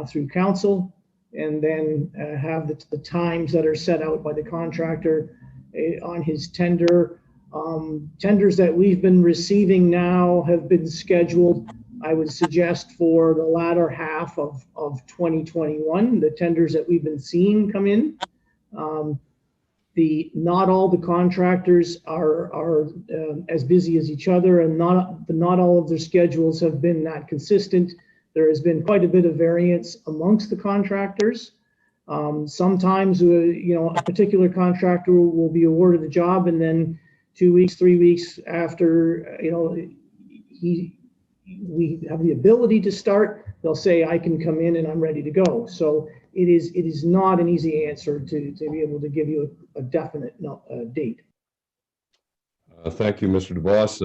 through council, and then have the times that are set out by the contractor on his tender. Tenders that we've been receiving now have been scheduled, I would suggest, for the latter half of 2021, the tenders that we've been seeing come in. Not all the contractors are as busy as each other, and not all of their schedules have been that consistent. There has been quite a bit of variance amongst the contractors. Sometimes, a particular contractor will be awarded the job, and then 2 weeks, 3 weeks after, we have the ability to start, they'll say, I can come in and I'm ready to go. So it is not an easy answer to be able to give you a definite date. Thank you, Mr. DeVos.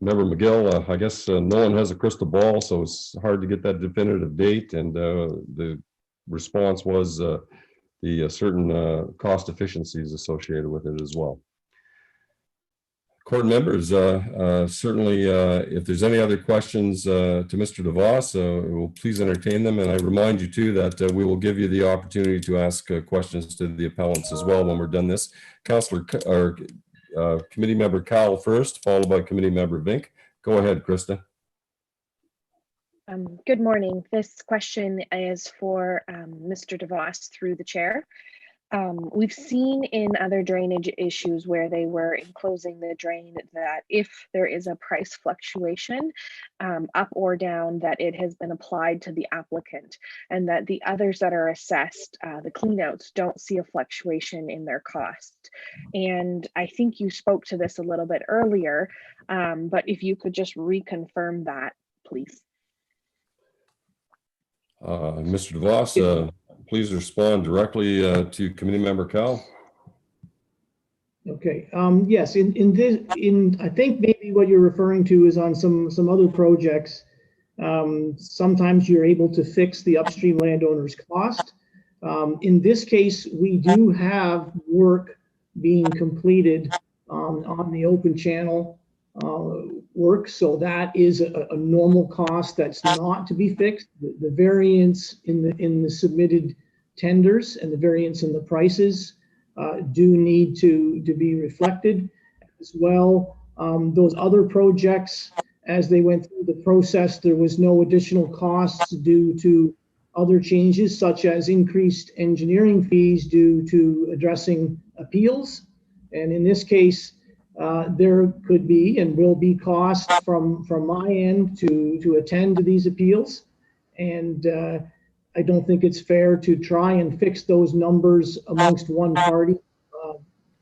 Member McGill, I guess no one has a crystal ball, so it's hard to get that definitive date. And the response was the certain cost efficiencies associated with it as well. Court members, certainly, if there's any other questions to Mr. DeVos, we'll please entertain them. And I remind you too that we will give you the opportunity to ask questions to the appellants as well when we're done this. Councillor or Committee Member Cowell first, followed by Committee Member Vink. Go ahead, Krista. Good morning. This question is for Mr. DeVos through the chair. We've seen in other drainage issues where they were enclosing the drain that if there is a price fluctuation up or down, that it has been applied to the applicant, and that the others that are assessed, the cleanouts, don't see a fluctuation in their cost. And I think you spoke to this a little bit earlier, but if you could just reconfirm that, please. Mr. DeVos, please respond directly to Committee Member Cowell. Okay. Yes. I think maybe what you're referring to is on some other projects. Sometimes you're able to fix the upstream landowner's cost. In this case, we do have work being completed on the open channel work. So that is a normal cost that's not to be fixed. The variance in the submitted tenders and the variance in the prices do need to be reflected as well. Those other projects, as they went through the process, there was no additional costs due to other changes, such as increased engineering fees due to addressing appeals. And in this case, there could be and will be costs from my end to attend to these appeals. And I don't think it's fair to try and fix those numbers amongst one party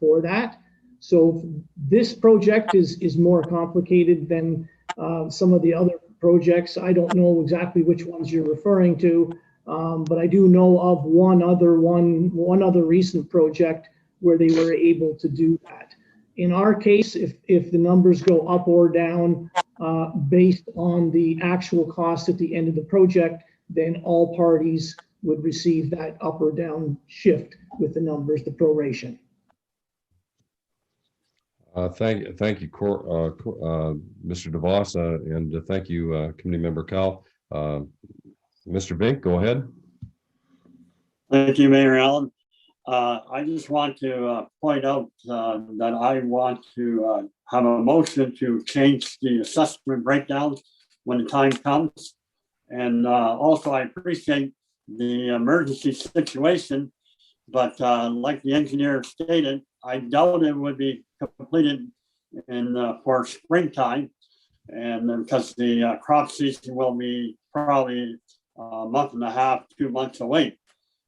for that. So this project is more complicated than some of the other projects. I don't know exactly which ones you're referring to, but I do know of one other recent project where they were able to do that. In our case, if the numbers go up or down based on the actual cost at the end of the project, then all parties would receive that up or down shift with the numbers, the proration. Thank you, Mr. DeVos, and thank you, Committee Member Cowell. Mr. Vink, go ahead. Thank you, Mayor Allen. I just want to point out that I want to have a motion to change the assessment breakdown when the time comes. And also I appreciate the emergency situation, but like the engineer stated, I doubt it would be completed for springtime, and because the crop season will be probably a month and a half, 2 months away.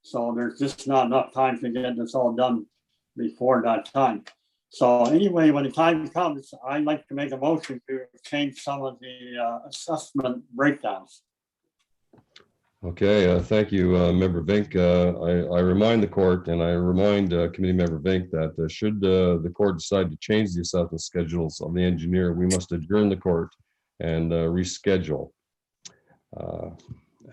So there's just not enough time to get this all done before that time. So anyway, when the time comes, I'd like to make a motion to change some of the assessment breakdowns. Okay, thank you, Member Vink. I remind the court and I remind Committee Member Vink that should the court decide to change the assessment schedules of the engineer, we must adjourn the court and reschedule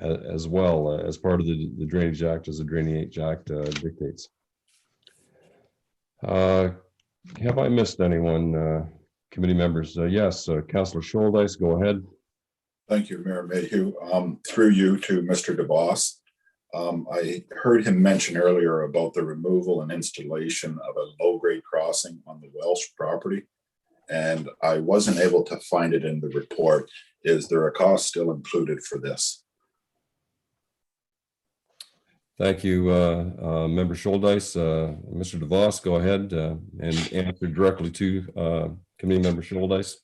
as well as part of the Drainage Act, as the Drainage Act dictates. Have I missed anyone, committee members? Yes, Councillor Scholdice, go ahead. Thank you, Mayor Mayhew. Through you to Mr. DeVos. I heard him mention earlier about the removal and installation of a low-grade crossing on the Welsh property, and I wasn't able to find it in the report. Is there a cost still included for this? Thank you, Member Scholdice. Mr. DeVos, go ahead and answer directly to Committee Member Scholdice.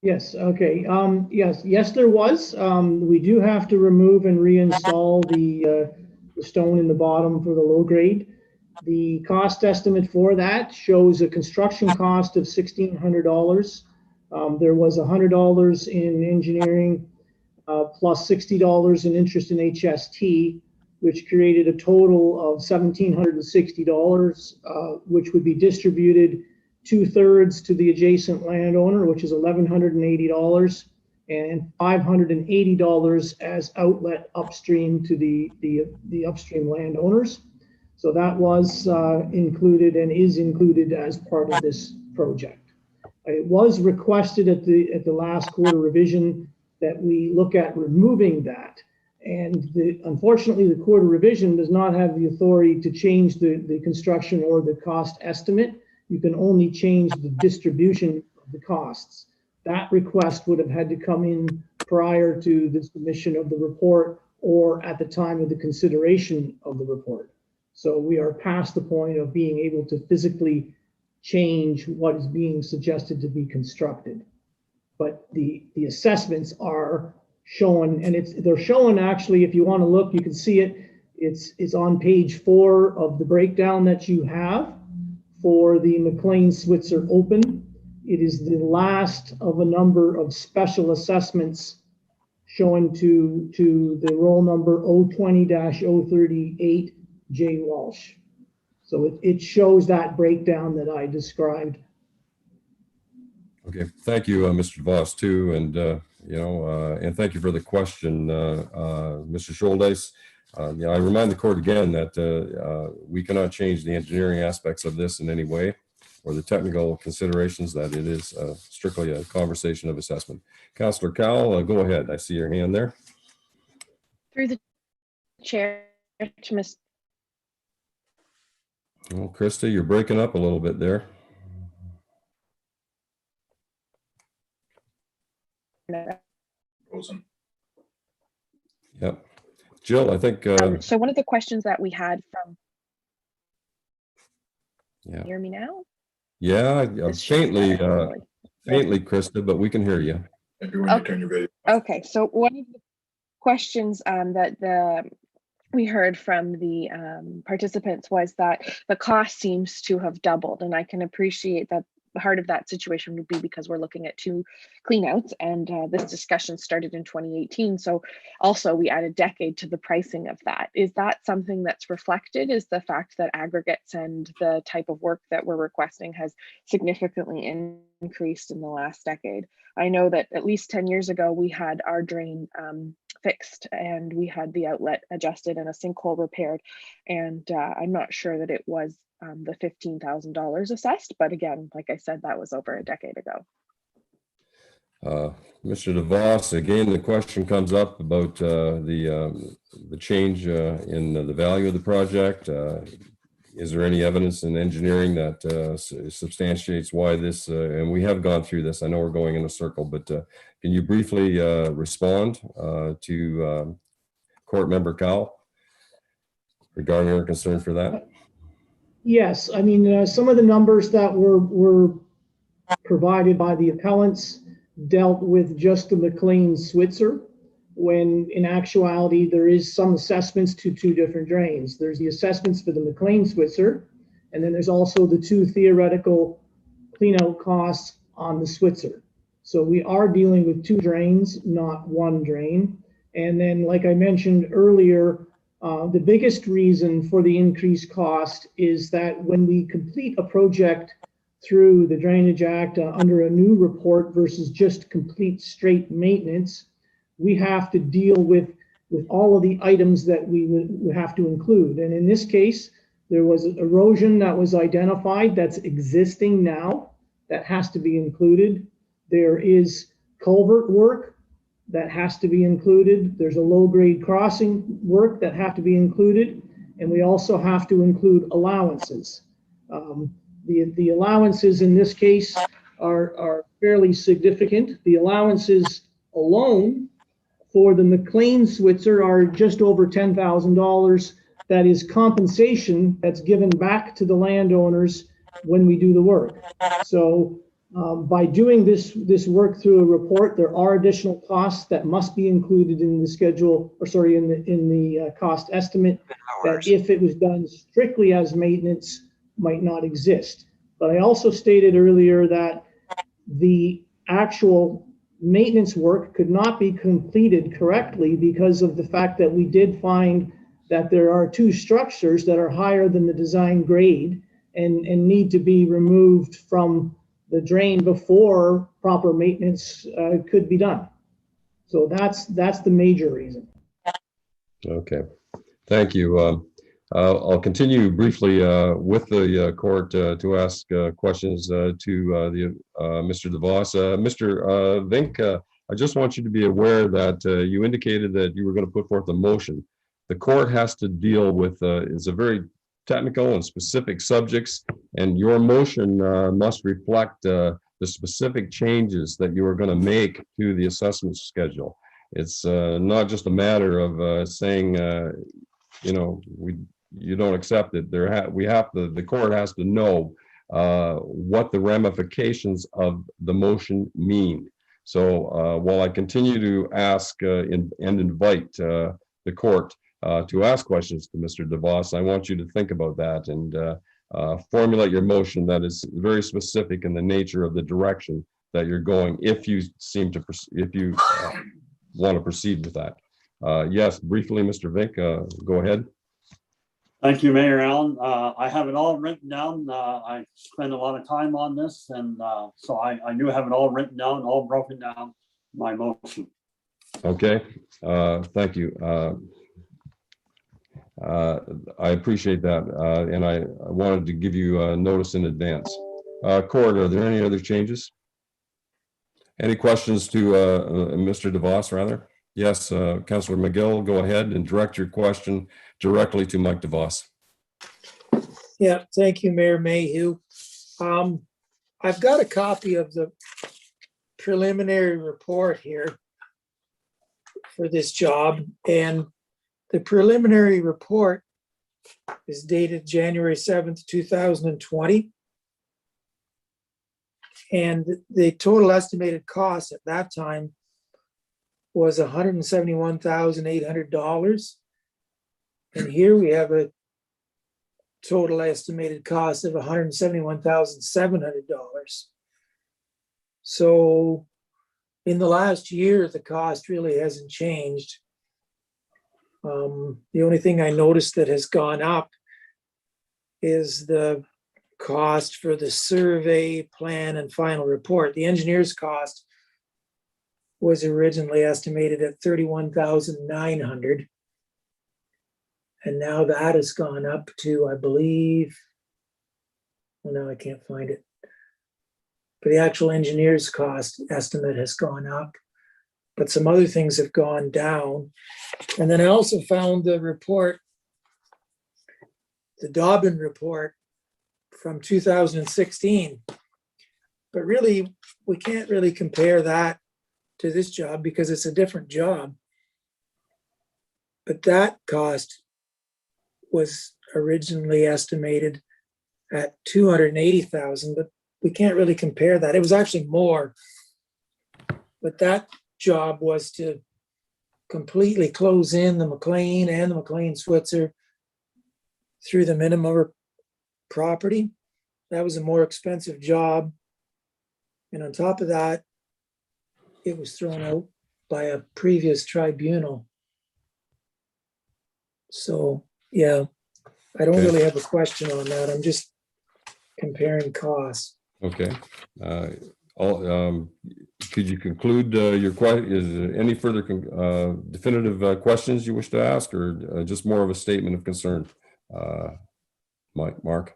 Yes, okay. Yes, there was. We do have to remove and reinstall the stone in the bottom for the low grade. The cost estimate for that shows a construction cost of $1,600. There was $100 in engineering plus $60 in interest in HST, which created a total of $1,760, which would be distributed 2/3 to the adjacent landowner, which is $1,180, and $580 as outlet upstream to the upstream landowners. So that was included and is included as part of this project. It was requested at the last quarter revision that we look at removing that. And unfortunately, the quarter revision does not have the authority to change the construction or the cost estimate. You can only change the distribution of the costs. That request would have had to come in prior to the submission of the report or at the time of the consideration of the report. So we are past the point of being able to physically change what is being suggested to be constructed. But the assessments are shown, and they're shown actually, if you want to look, you can see it. It's on page 4 of the breakdown that you have for the McLean Switzer Open. It is the last of a number of special assessments showing to the roll number 020-038 J. Walsh. So it shows that breakdown that I described. Okay, thank you, Mr. DeVos, too, and and thank you for the question, Mr. Scholdeis. I remind the court again that we cannot change the engineering aspects of this in any way, or the technical considerations, that it is strictly a conversation of assessment. Councillor Cowell, go ahead. I see your hand there. Through the chair to Ms. Well, Krista, you're breaking up a little bit there. Rosen. Yep. Jill, I think. So one of the questions that we had from. Yeah. Hear me now? Yeah, faintly, Krista, but we can hear you. Maybe when you turn your video. Okay, so one of the questions that we heard from the participants was that the cost seems to have doubled, and I can appreciate that part of that situation would be because we're looking at 2 cleanouts, and this discussion started in 2018. So also we add a decade to the pricing of that. Is that something that's reflected? Is the fact that aggregates and the type of work that we're requesting has significantly increased in the last decade? I know that at least 10 years ago, we had our drain fixed and we had the outlet adjusted and a sinkhole repaired. And I'm not sure that it was the $15,000 assessed, but again, like I said, that was over a decade ago. Mr. DeVos, again, the question comes up about the change in the value of the project. Is there any evidence in engineering that substantiates why this, and we have gone through this, I know we're going in a circle, but can you briefly respond to Court Member Cowell regarding our concern for that? Yes, I mean, some of the numbers that were provided by the appellants dealt with just the McLean Switzer, when in actuality, there is some assessments to 2 different drains. There's the assessments for the McLean Switzer, and then there's also the 2 theoretical cleanout costs on the Switzer. So we are dealing with 2 drains, not 1 drain. And then, like I mentioned earlier, the biggest reason for the increased cost is that when we complete a project through the Drainage Act under a new report versus just complete straight maintenance, we have to deal with all of the items that we would have to include. And in this case, there was erosion that was identified that's existing now that has to be included. There is culvert work that has to be included. There's a low-grade crossing work that have to be included. And we also have to include allowances. The allowances in this case are fairly significant. The allowances alone for the McLean Switzer are just over $10,000. That is compensation that's given back to the landowners when we do the work. So by doing this work through a report, there are additional costs that must be included in the schedule, or sorry, in the cost estimate, that if it was done strictly as maintenance might not exist. But I also stated earlier that the actual maintenance work could not be completed correctly because of the fact that we did find that there are 2 structures that are higher than the design grade and need to be removed from the drain before proper maintenance could be done. So that's the major reason. Okay, thank you. I'll continue briefly with the court to ask questions to Mr. DeVos. Mr. Vink, I just want you to be aware that you indicated that you were going to put forth a motion. The court has to deal with is a very technical and specific subjects, and your motion must reflect the specific changes that you are going to make to the assessment schedule. It's not just a matter of saying, you know, you don't accept it. The court has to know what the ramifications of the motion mean. So while I continue to ask and invite the court to ask questions to Mr. DeVos, I want you to think about that and formulate your motion that is very specific in the nature of the direction that you're going, if you want to proceed with that. Yes, briefly, Mr. Vink, go ahead. Thank you, Mayor Allen. I have it all written down. I spent a lot of time on this, and so I do have it all written down, all broken down, my motion. Okay, thank you. I appreciate that, and I wanted to give you notice in advance. Court, are there any other changes? Any questions to Mr. DeVos, rather? Yes, Councillor McGill, go ahead and direct your question directly to Mike DeVos. Yeah, thank you, Mayor Mayhew. I've got a copy of the preliminary report here for this job, and the preliminary report is dated January 7th, 2020. And the total estimated cost at that time was $171,800. And here we have a total estimated cost of $171,700. So in the last year, the cost really hasn't changed. The only thing I noticed that has gone up is the cost for the survey, plan, and final report. The engineer's cost was originally estimated at $31,900. And now that has gone up to, I believe, well, now I can't find it. But the actual engineer's cost estimate has gone up, but some other things have gone down. And then I also found the report, the Dobbin report from 2016. But really, we can't really compare that to this job because it's a different job. But that cost was originally estimated at $280,000, but we can't really compare that. It was actually more. But that job was to completely close in the McLean and the McLean Switzer through the minimum property. That was a more expensive job. And on top of that, it was thrown out by a previous tribunal. So, yeah, I don't really have a question on that. I'm just comparing costs. Okay. Could you conclude your question? Is there any further definitive questions you wish to ask, or just more of a statement of concern? Mark?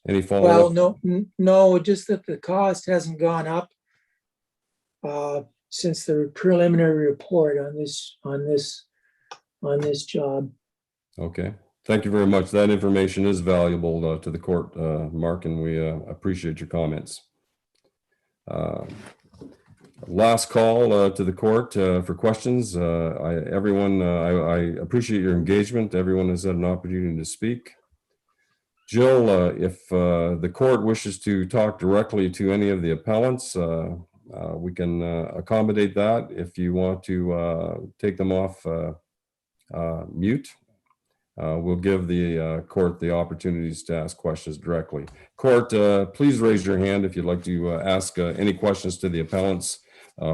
Any follow-up? Well, no, just that the cost hasn't gone up since the preliminary report on this job. Okay, thank you very much. That information is valuable to the court, Mark, and we appreciate your comments. Last call to the court for questions. I appreciate your engagement. Everyone has had an opportunity to speak. Jill, if the court wishes to talk directly to any of the appellants, we can accommodate that. If you want to take them off mute, we'll give the court the opportunities to ask questions directly. Court, please raise your hand if you'd like to ask any questions to the appellants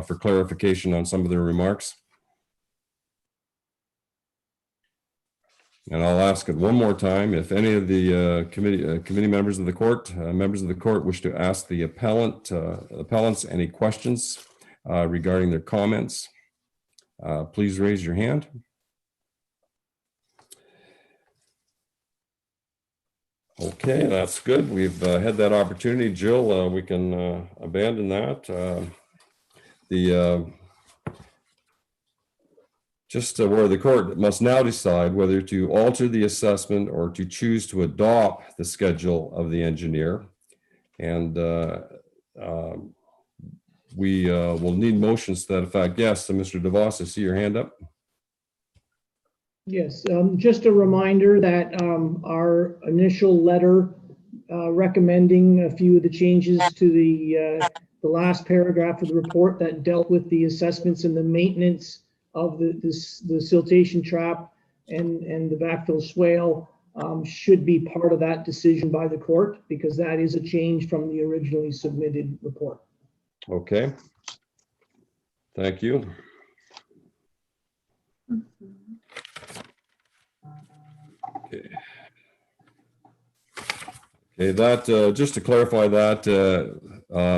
for clarification on some of their remarks. And I'll ask it one more time. If any of the committee members of the court, wish to ask the appellants any questions regarding their comments, please raise your hand. Okay, that's good. We've had that opportunity. Jill, we can abandon that. Where the court must now decide whether to alter the assessment or to choose to adopt the schedule of the engineer. And we will need motions to that effect. Yes, so Mr. DeVos, I see your hand up. Yes, just a reminder that our initial letter recommending a few of the changes to the last paragraph of the report that dealt with the assessments and the maintenance of the siltation trap and the backfill swale should be part of that decision by the court, because that is a change from the originally submitted report. Okay. Thank you. Okay. Okay, that just to clarify that,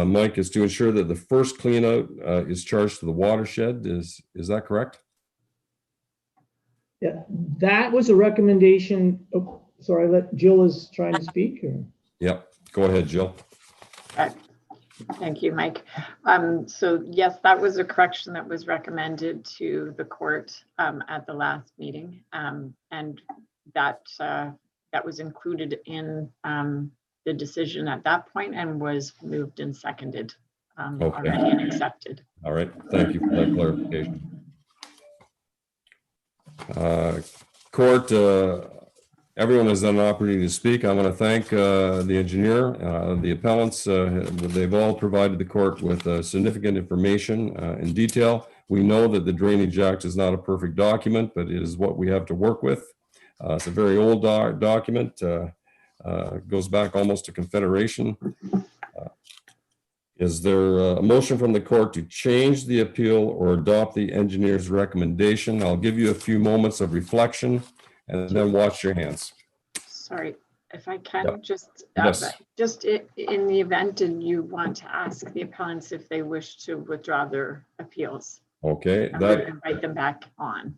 Mike, is to ensure that the first cleanout is charged to the watershed. Is that correct? Yeah, that was a recommendation. Oh, sorry, Jill is trying to speak. Or? Yep, go ahead, Jill. Thank you, Mike. So yes, that was a correction that was recommended to the court at the last meeting, and that was included in the decision at that point and was moved and seconded already and accepted. All right, thank you for that clarification. Court, everyone has an opportunity to speak. I want to thank the engineer, the appellants. They've all provided the court with significant information in detail. We know that the Drainage Act is not a perfect document, but it is what we have to work with. It's a very old document. Goes back almost to Confederation. Is there a motion from the court to change the appeal or adopt the engineer's recommendation? I'll give you a few moments of reflection and then wash your hands. Sorry, if I can, Yep. just Yes. in the event and you want to ask the appellants if they wish to withdraw their appeals. Okay, I'm going to invite them back on.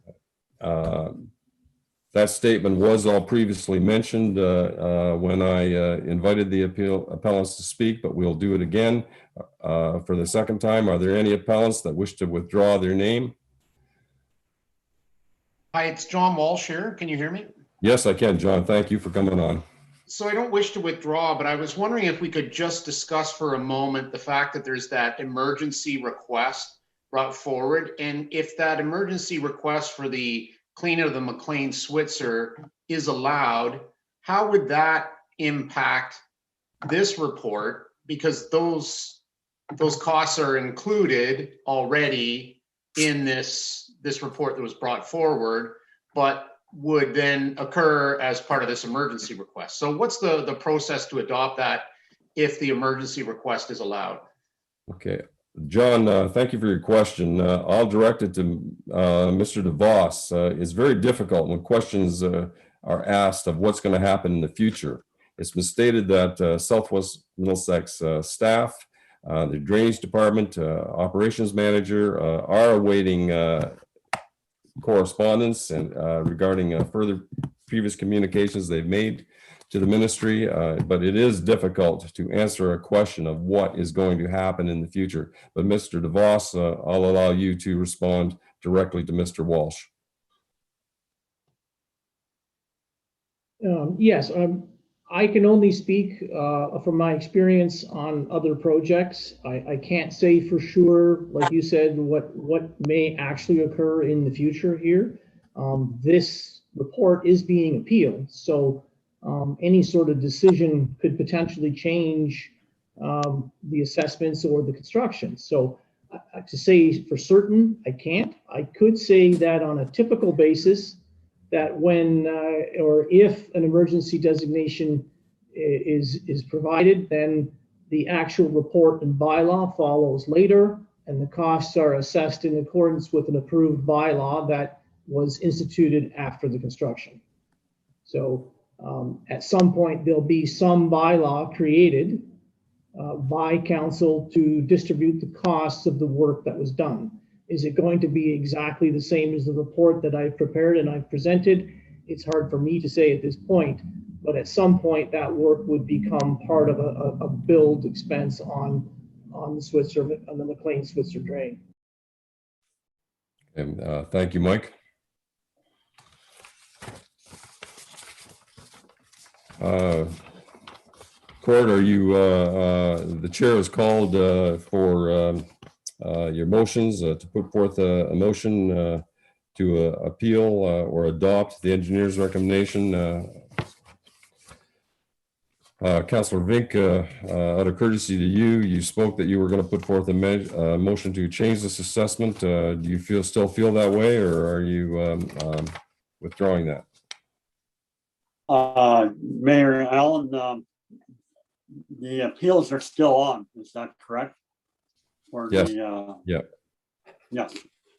That statement was all previously mentioned when I invited the appellants to speak, but we'll do it again for the second time. Are there any appellants that wish to withdraw their name? Hi, it's John Walsh here. Can you hear me? Yes, I can, John. Thank you for coming on. So I don't wish to withdraw, but I was wondering if we could just discuss for a moment the fact that there's that emergency request brought forward. And if that emergency request for the cleaning of the McLean Switzer is allowed, how would that impact this report? Because those costs are included already in this report that was brought forward, but would then occur as part of this emergency request. So what's the process to adopt that if the emergency request is allowed? Okay. John, thank you for your question. I'll direct it to Mr. DeVos. It's very difficult when questions are asked of what's going to happen in the future. It's been stated that Southwest Middlesex staff, the Drainage Department, operations manager are awaiting correspondence and regarding further previous communications they've made to the ministry, but it is difficult to answer a question of what is going to happen in the future. But Mr. DeVos, I'll allow you to respond directly to Mr. Walsh. Yes, I can only speak from my experience on other projects. I can't say for sure, like you said, what may actually occur in the future here. This report is being appealed, so any sort of decision could potentially change the assessments or the construction. So to say for certain, I can't. I could say that on a typical basis, that when or if an emergency designation is provided, then the actual report and bylaw follows later, and the costs are assessed in accordance with an approved bylaw that was instituted after the construction. So at some point, there'll be some bylaw created by council to distribute the costs of the work that was done. Is it going to be exactly the same as the report that I've prepared and I've presented? it's hard for me to say at this point, but at some point that work would become part of a build expense on the Switzer, on the McLean Switzer drain. And thank you, Mike. Court, are you, the chair is called for your motions to put forth a motion to appeal or adopt the engineer's recommendation. Councillor Vink, out of courtesy to you, you spoke that you were going to put forth a motion to change this assessment. Do you still feel that way, or are you withdrawing that? Mayor Allen, the appeals are still on, is that correct? Or Yes. Yeah.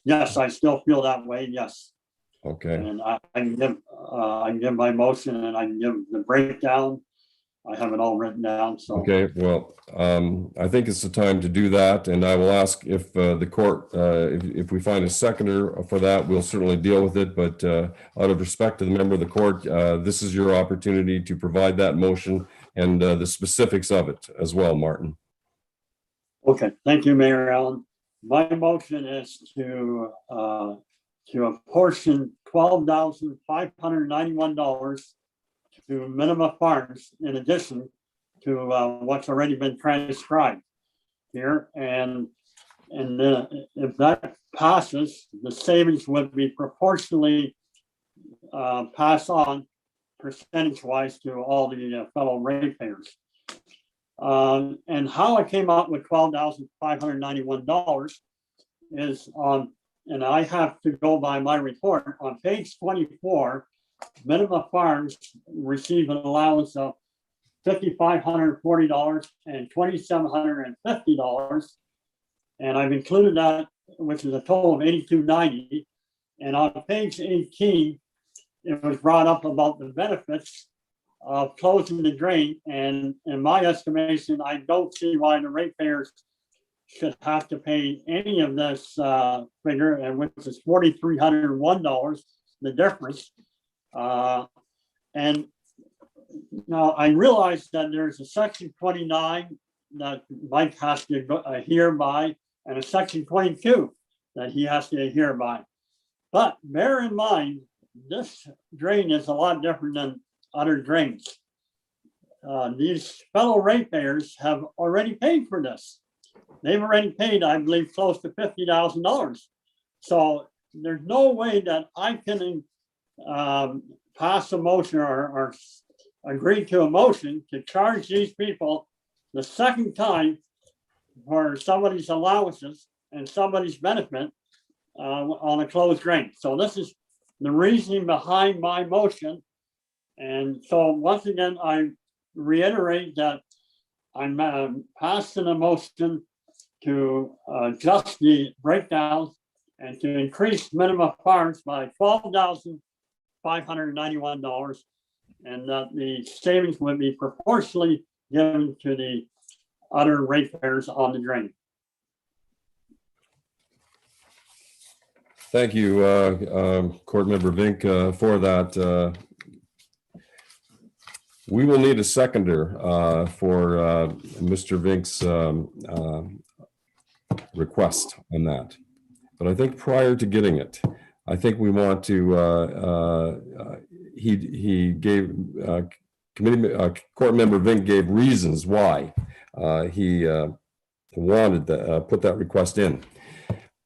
Yes, I still feel that way, yes. Okay. And I can give my motion, and I can give the breakdown. I have it all written down, so. Okay, well, I think it's the time to do that, and I will ask if the court, if we find a seconder for that, we'll certainly deal with it, but out of respect to the member of the court, this is your opportunity to provide that motion and the specifics of it as well, Martin. Okay, thank you, Mayor Allen. My motion is to apportion $12,591 to Minima Farms in addition to what's already been transcribed here. And if that passes, the savings would be proportionally passed on percentage-wise to all the fellow ratepayers. And how I came up with $12,591 is on, and I have to go by my report, on page 24, Minima Farms receive an allowance of $5,540 and $2,750. And I've included that, which is a total of $8,290. And on page 18, it was brought up about the benefits of closing the drain. And in my estimation, I don't see why the ratepayers should have to pay any of this figure, and which is $4,301, the difference. And now I realize that there's a section 29 that Mike has to adhere by, and a section 22 that he has to adhere by. But bear in mind, this drain is a lot different than other drains. These fellow ratepayers have already paid for this. They've already paid, I believe, close to $50,000. So there's no way that I can pass a motion or agree to a motion to charge these people the second time for somebody's allowances and somebody's benefit on a closed drain. So this is the reasoning behind my motion. And so once again, I reiterate that I'm passing a motion to adjust the breakdown and to increase Minima Farms by $12,591, and that the savings would be proportionally given to the other ratepayers on the drain. Thank you, Court Member Vink, for that. We will need a seconder for Mr. Vink's request on that. But I think prior to getting it, I think we want to, he gave, Court Member Vink gave reasons why he wanted to put that request in.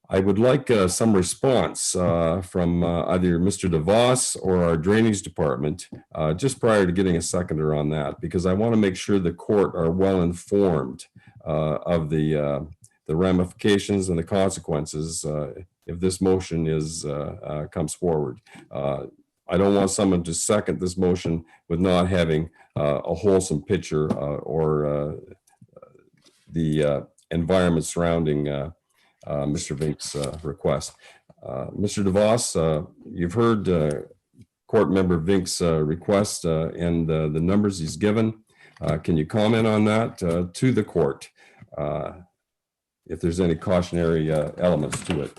I would like some response from either Mr. DeVos or our drainage department just prior to getting a seconder on that, because I want to make sure the court are well informed of the ramifications and the consequences if this motion comes forward. I don't want someone to second this motion with not having a wholesome picture or the environment surrounding Mr. Vink's request. Mr. DeVos, you've heard Court Member Vink's request and the numbers he's given. Can you comment on that to the court if there's any cautionary elements to it?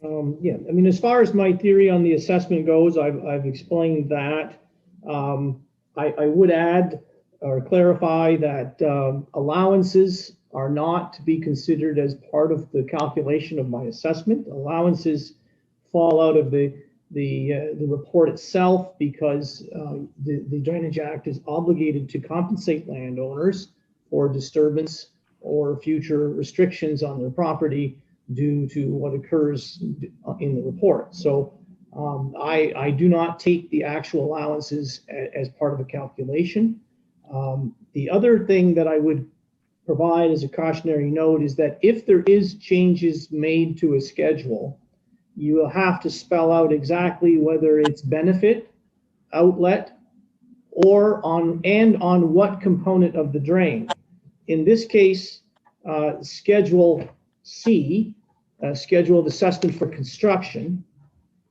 Yeah, I mean, as far as my theory on the assessment goes, I've explained that. I would add or clarify that allowances are not to be considered as part of the calculation of my assessment. Allowances fall out of the report itself because the Drainage Act is obligated to compensate landowners for disturbance or future restrictions on their property due to what occurs in the report. So I do not take the actual allowances as part of the calculation. The other thing that I would provide as a cautionary note is that if there is changes made to a schedule, you will have to spell out exactly whether it's benefit, outlet, or on what component of the drain. In this case, Schedule C, Schedule of Assessment for Construction,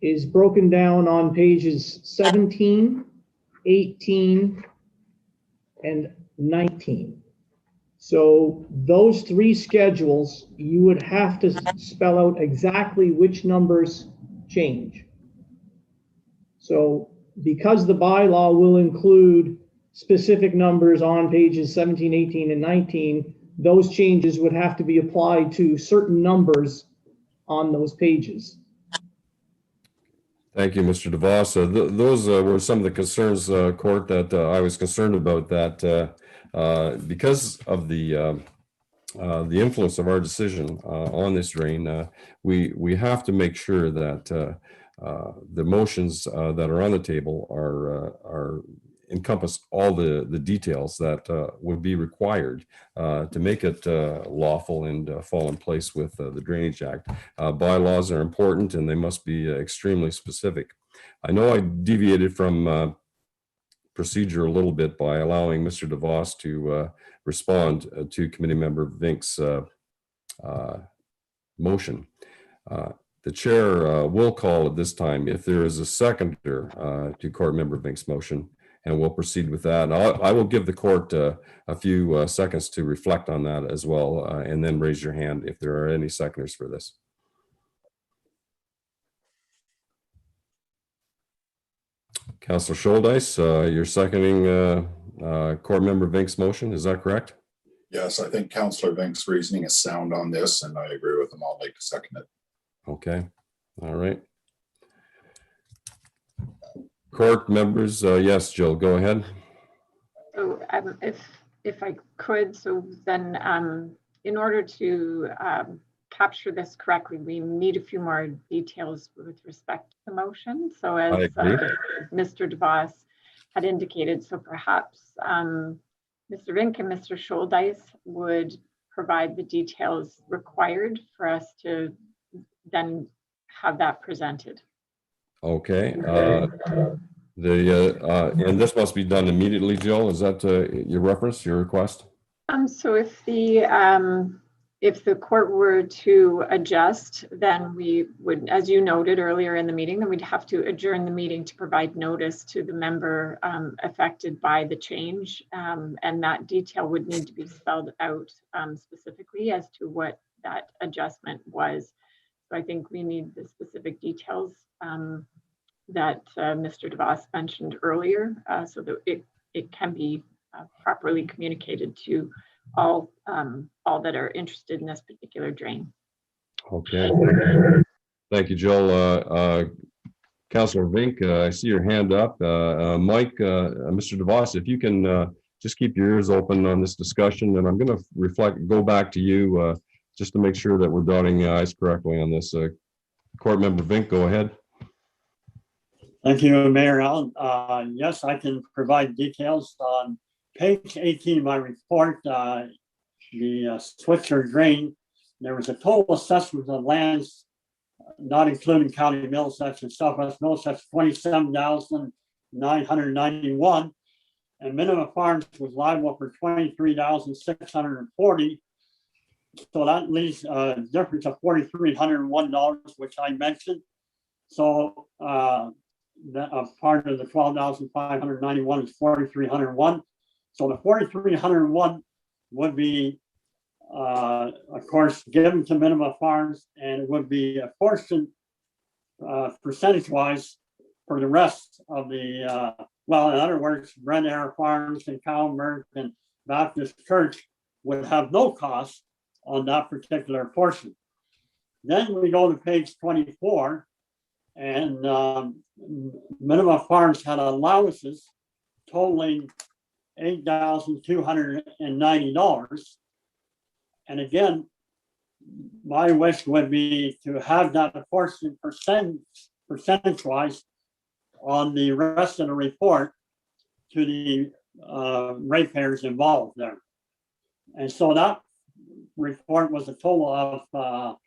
is broken down on pages 17, 18, and 19. So those three schedules, you would have to spell out exactly which numbers change. So because the bylaw will include specific numbers on pages 17, 18, and 19, those changes would have to be applied to certain numbers on those pages. Thank you, Mr. DeVos. Those were some of the concerns, Court, that I was concerned about, that because of the influence of our decision on this drain, we have to make sure that the motions that are on the table are encompass all the details that would be required to make it lawful and fall in place with the Drainage Act. Bylaws are important and they must be extremely specific. I know I deviated from procedure a little bit by allowing Mr. DeVos to respond to Committee Member Vink's motion. The chair will call at this time if there is a seconder to Court Member Vink's motion, and we'll proceed with that. And I will give the court a few seconds to reflect on that as well, and then raise your hand if there are any seconders for this. Councillor Scholdice, you're seconding Court Member Vink's motion, is that correct? Yes, I think Councillor Vink's reasoning is sound on this, and I agree with him. I'll like to second it. Okay, all right. Court members, yes, Jill, go ahead. So if I could, so then in order to capture this correctly, we need a few more details with respect to the motion. So as Mr. DeVos had indicated, so perhaps Mr. Vink and Mr. Scholdice would provide the details required for us to then have that presented. Okay. And this must be done immediately, Jill. Is that your reference, your request? So if the court were to adjust, then we would, as you noted earlier in the meeting, then we'd have to adjourn the meeting to provide notice to the member affected by the change. And that detail would need to be spelled out specifically as to what that adjustment was. So I think we need the specific details that Mr. DeVos mentioned earlier, so that it can be properly communicated to all that are interested in this particular drain. Okay. Thank you, Jill. Councillor Vink, I see your hand up. Mike, Mr. DeVos, if you can just keep your ears open on this discussion, and I'm going to go back to you just to make sure that we're dotting the i's correctly on this. Court Member Vink, go ahead. Thank you, Mayor Allen. Yes, I can provide details on page 18 of my report. The Switzer drain, there was a total assessment of lands, not including County Middlesex and Southwest Middlesex, 27,991, and minimum farms was liable for 23,640. So that leaves a difference of $4,301, which I mentioned. So that part of the 12,591 is 4,301. So the 4,301 would be, of course, given to minimum farms, and it would be a portion percentage-wise for the rest of the, well, in other words, Red Air Farms and Calmerk and Baptist Church would have no cost on that particular portion. Then we go to page 24, and Minimum Farms had allowances totaling $8,290. And again, my wish would be to have that apportioned percentage-wise on the rest of the report to the ratepayers involved there. And so that report was a total of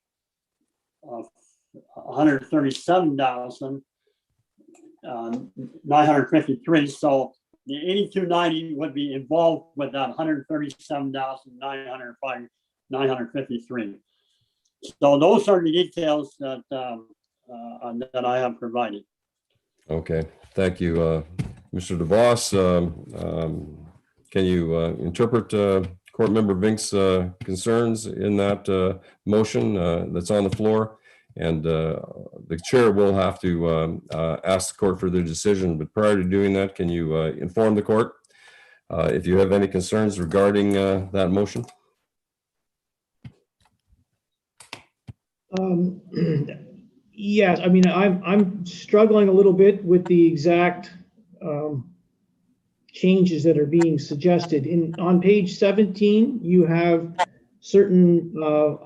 $137,953. So the 8290 would be involved with that 137,953. So those are the details that that I have provided. Okay, thank you, Mr. DeVos. Can you interpret Court Member Vink's concerns in that motion that's on the floor? And the chair will have to ask the court for their decision, but prior to doing that, can you inform the court if you have any concerns regarding that motion? Yes, I mean, I'm struggling a little bit with the exact changes that are being suggested. On page 17, you have certain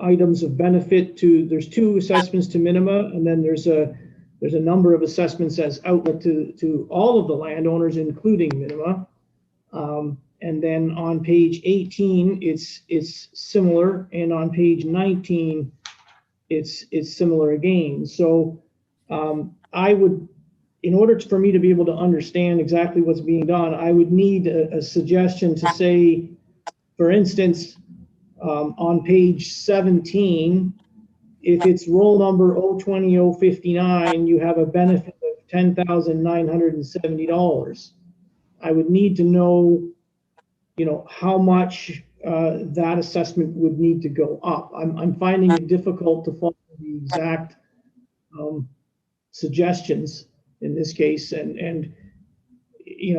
items of benefit to, there's 2 assessments to minima, and then there's a number of assessments as outlet to all of the landowners, including minima. And then on page 18, it's similar, and on page 19, it's similar again. So I would, in order for me to be able to understand exactly what's being done, I would need a suggestion to say, for instance, on page 17, if it's roll number 020059, you have a benefit of $10,970. I would need to know, how much that assessment would need to go up. I'm finding it difficult to follow the exact suggestions in this case, and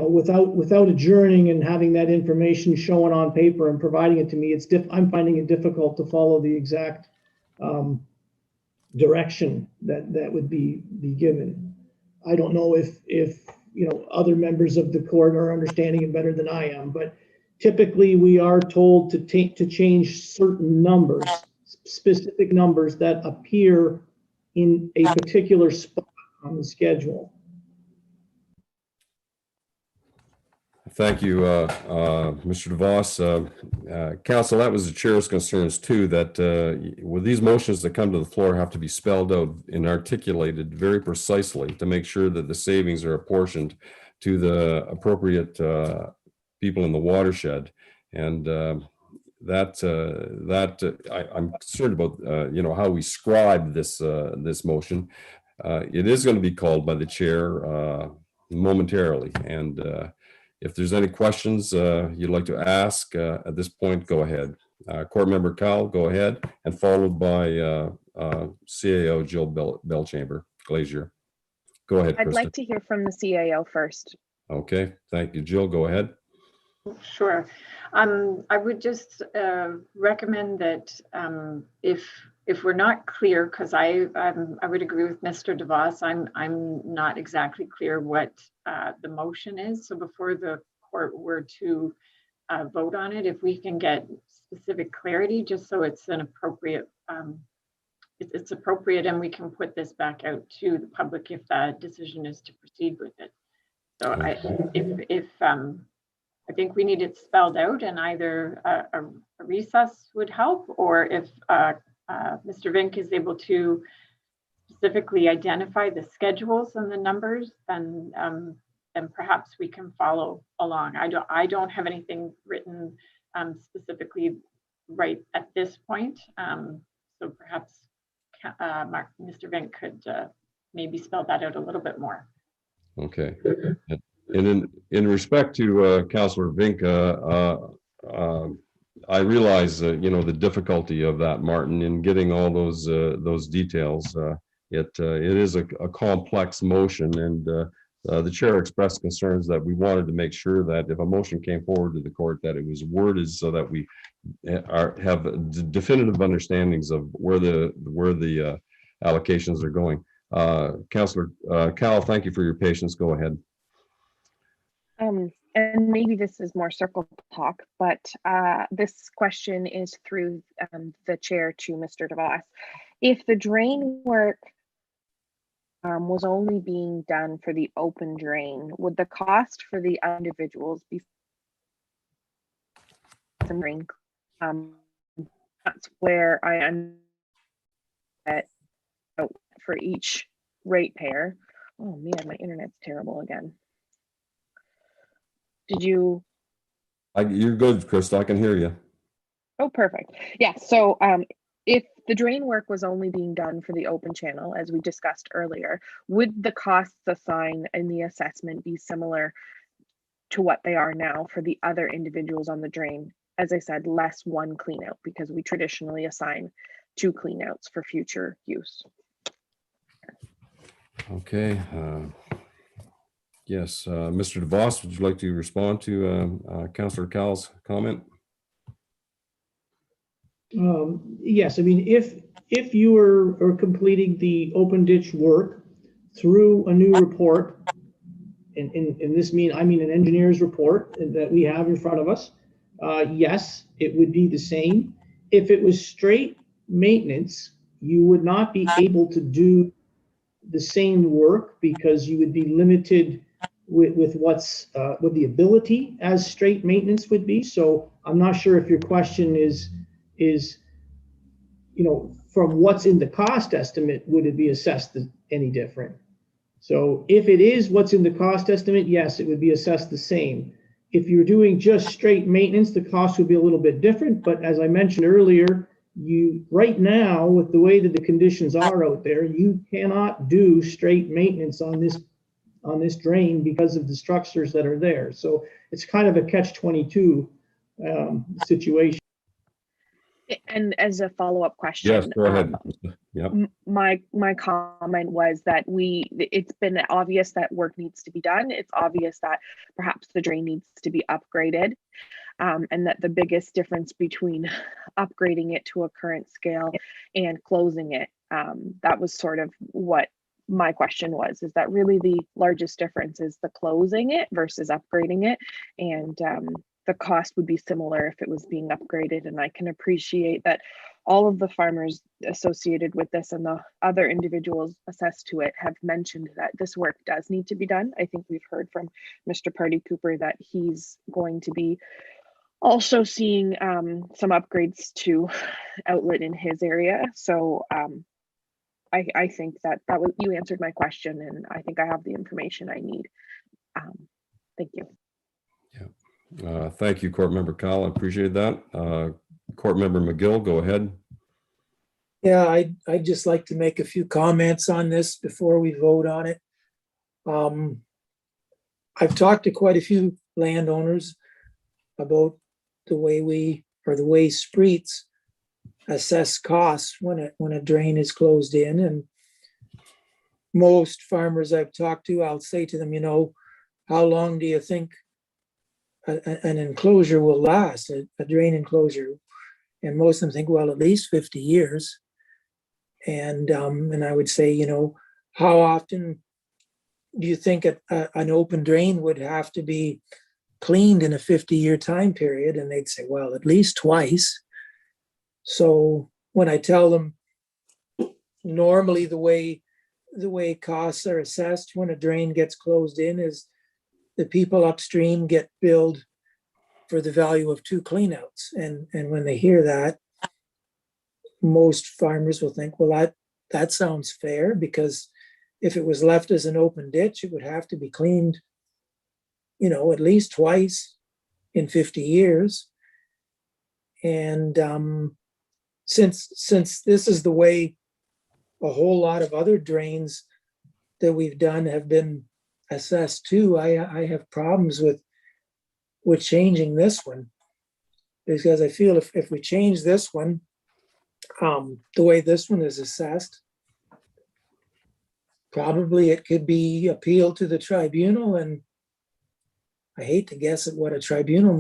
without adjourning and having that information shown on paper and providing it to me, I'm finding it difficult to follow the exact direction that would be given. I don't know if other members of the court are understanding it better than I am, but typically we are told to change certain numbers, specific numbers that appear in a particular spot on the schedule. Thank you, Mr. DeVos. Council, that was the chair's concerns too, that with these motions that come to the floor have to be spelled out and articulated very precisely to make sure that the savings are apportioned to the appropriate people in the watershed. And I'm concerned about, how we scribe this motion. It is going to be called by the chair momentarily. And if there's any questions you'd like to ask at this point, go ahead. Court Member Cowell, go ahead, and followed by CAO Jill Belchamber Glazier. Go ahead, I'd Krista. like to hear from the CAO first. Okay, thank you. Jill, go ahead. Sure. I would just recommend that if we're not clear, because I would agree with Mr. DeVos, I'm not exactly clear what the motion is. So before the court were to vote on it, if we can get specific clarity, just so it's an appropriate, it's appropriate, and we can put this back out to the public if that decision is to proceed with it. So I think we need it spelled out, and either a recess would help, or if Mr. Vink is able to specifically identify the schedules and the numbers, then perhaps we can follow along. I don't have anything written specifically right at this point, so perhaps Mr. Vink could maybe spell that out a little bit more. Okay. And in respect to Councillor Vink, I realize the difficulty of that, Martin, in getting all those details it is a complex motion, and the chair expressed concerns that we wanted to make sure that if a motion came forward to the court, that it was worded so that we have definitive understandings of where the allocations are going. Councillor Cal, thank you for your patience. Go ahead. And maybe this is more circle talk, but this question is through the chair to Mr. DeVos. If the drain work was only being done for the open drain, would the cost for the individuals be some drain? That's where I am at for each ratepayer. Oh man, my internet's terrible again. Did you? You're good, Krista. I can hear you. Oh, perfect. Yeah. So if the drain work was only being done for the open channel, as we discussed earlier, would the costs assigned in the assessment be similar to what they are now for the other individuals on the drain? As I said, less one clean out, because we traditionally assign 2 clean outs for future use. Okay. Yes, Mr. DeVos, would you like to respond to Councillor Cal's comment? Yes, I mean, if you are completing the open ditch work through a new report, and I mean an engineer's report that we have in front of us, yes, it would be the same. If it was straight maintenance, you would not be able to do the same work because you would be limited with what the ability as straight maintenance would be. So I'm not sure if your question is, from what's in the cost estimate, would it be assessed any different? So if it is what's in the cost estimate, yes, it would be assessed the same. If you're doing just straight maintenance, the cost would be a little bit different. But as I mentioned earlier, right now, with the way that the conditions are out there, you cannot do straight maintenance on this drain because of the structures that are there. So it's kind of a catch-22 situation. And as a follow-up question, yes, go ahead. Yep. My comment was that it's been obvious that work needs to be done. It's obvious that perhaps the drain needs to be upgraded, and that the biggest difference between upgrading it to a current scale and closing it, that was sort of what my question was, is that really the largest difference is the closing it versus upgrading it, and the cost would be similar if it was being upgraded. And I can appreciate that all of the farmers associated with this and the other individuals assessed to it have mentioned that this work does need to be done. I think we've heard from Mr. Party Cooper that he's going to be also seeing some upgrades to outlet in his area. So I think that you answered my question, and I think I have the information I need. Thank you. Yeah. Thank you, Court Member Kyle. I appreciate that. Court Member McGill, go ahead. Yeah, I'd just like to make a few comments on this before we vote on it. I've talked to quite a few landowners about the way streets assess costs when a drain is closed in, and most farmers I've talked to, I'll say to them, how long do you think an enclosure will last, a drain enclosure? And most of them think, well, at least 50 years. And I would say, how often do you think an open drain would have to be cleaned in a 50-year time period? And they'd say, well, at least twice. So when I tell them normally the way costs are assessed when a drain gets closed in is the people upstream get billed for the value of 2 cleanouts. And when they hear that, most farmers will think, well, that sounds fair, because if it was left as an open ditch, it would have to be cleaned, at least twice in 50 years. And since this is the way a whole lot of other drains that we've done have been assessed too, I have problems with changing this one, because I feel if we change this one, the way this one is assessed, probably it could be appealed to the tribunal, and I hate to guess at what a tribunal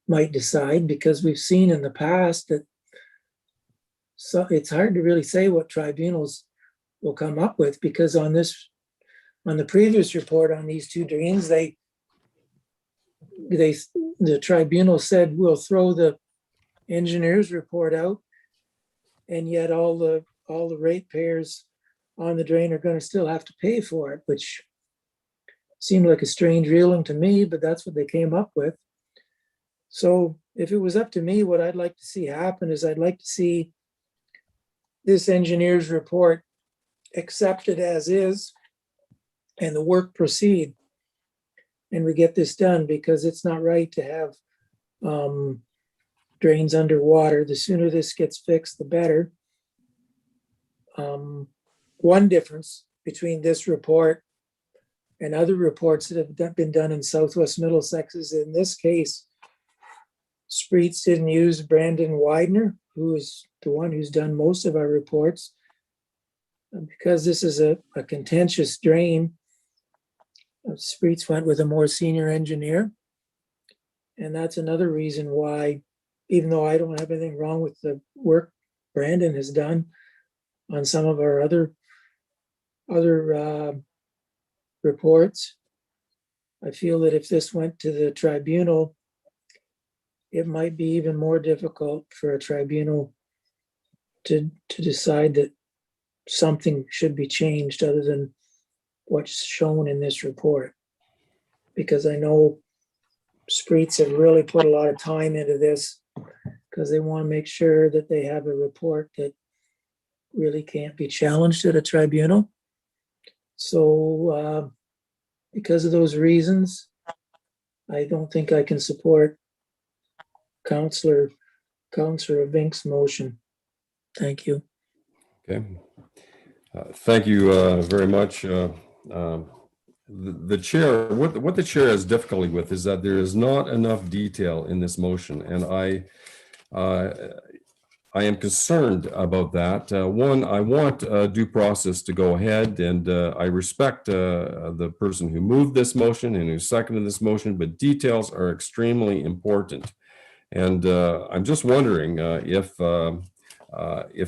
might decide, because we've seen in the past that it's hard to really say what tribunals will come up with, because on the previous report on these two drains, the tribunal said we'll throw the engineer's report out, and yet all the ratepayers on the drain are going to still have to pay for it, which seemed like a strange ruling to me, but that's what they came up with. So if it was up to me, what I'd like to see happen is I'd like to see this engineer's report accepted as is and the work proceed. And we get this done, because it's not right to have drains underwater. The sooner this gets fixed, the better. One difference between this report and other reports that have been done in Southwest Middlesex is, in this case, Spreets didn't use Brandon Widener, who is the one who's done most of our reports. And because this is a contentious drain, Spreets went with a more senior engineer. And that's another reason why, even though I don't have anything wrong with the work Brandon has done on some of our other reports, I feel that if this went to the tribunal, it might be even more difficult for a tribunal to decide that something should be changed other than what's shown in this report. Because I know Spreets have really put a lot of time into this, because they want to make sure that they have a report that really can't be challenged at a tribunal. So because of those reasons, I don't think I can support Councillor Vink's motion. Thank you. Okay. Thank you very much. The chair, what the chair has difficulty with is that there is not enough detail in this motion, and I am concerned about that. One, I want due process to go ahead, and I respect the person who moved this motion and who seconded this motion, but details are extremely important. And I'm just wondering if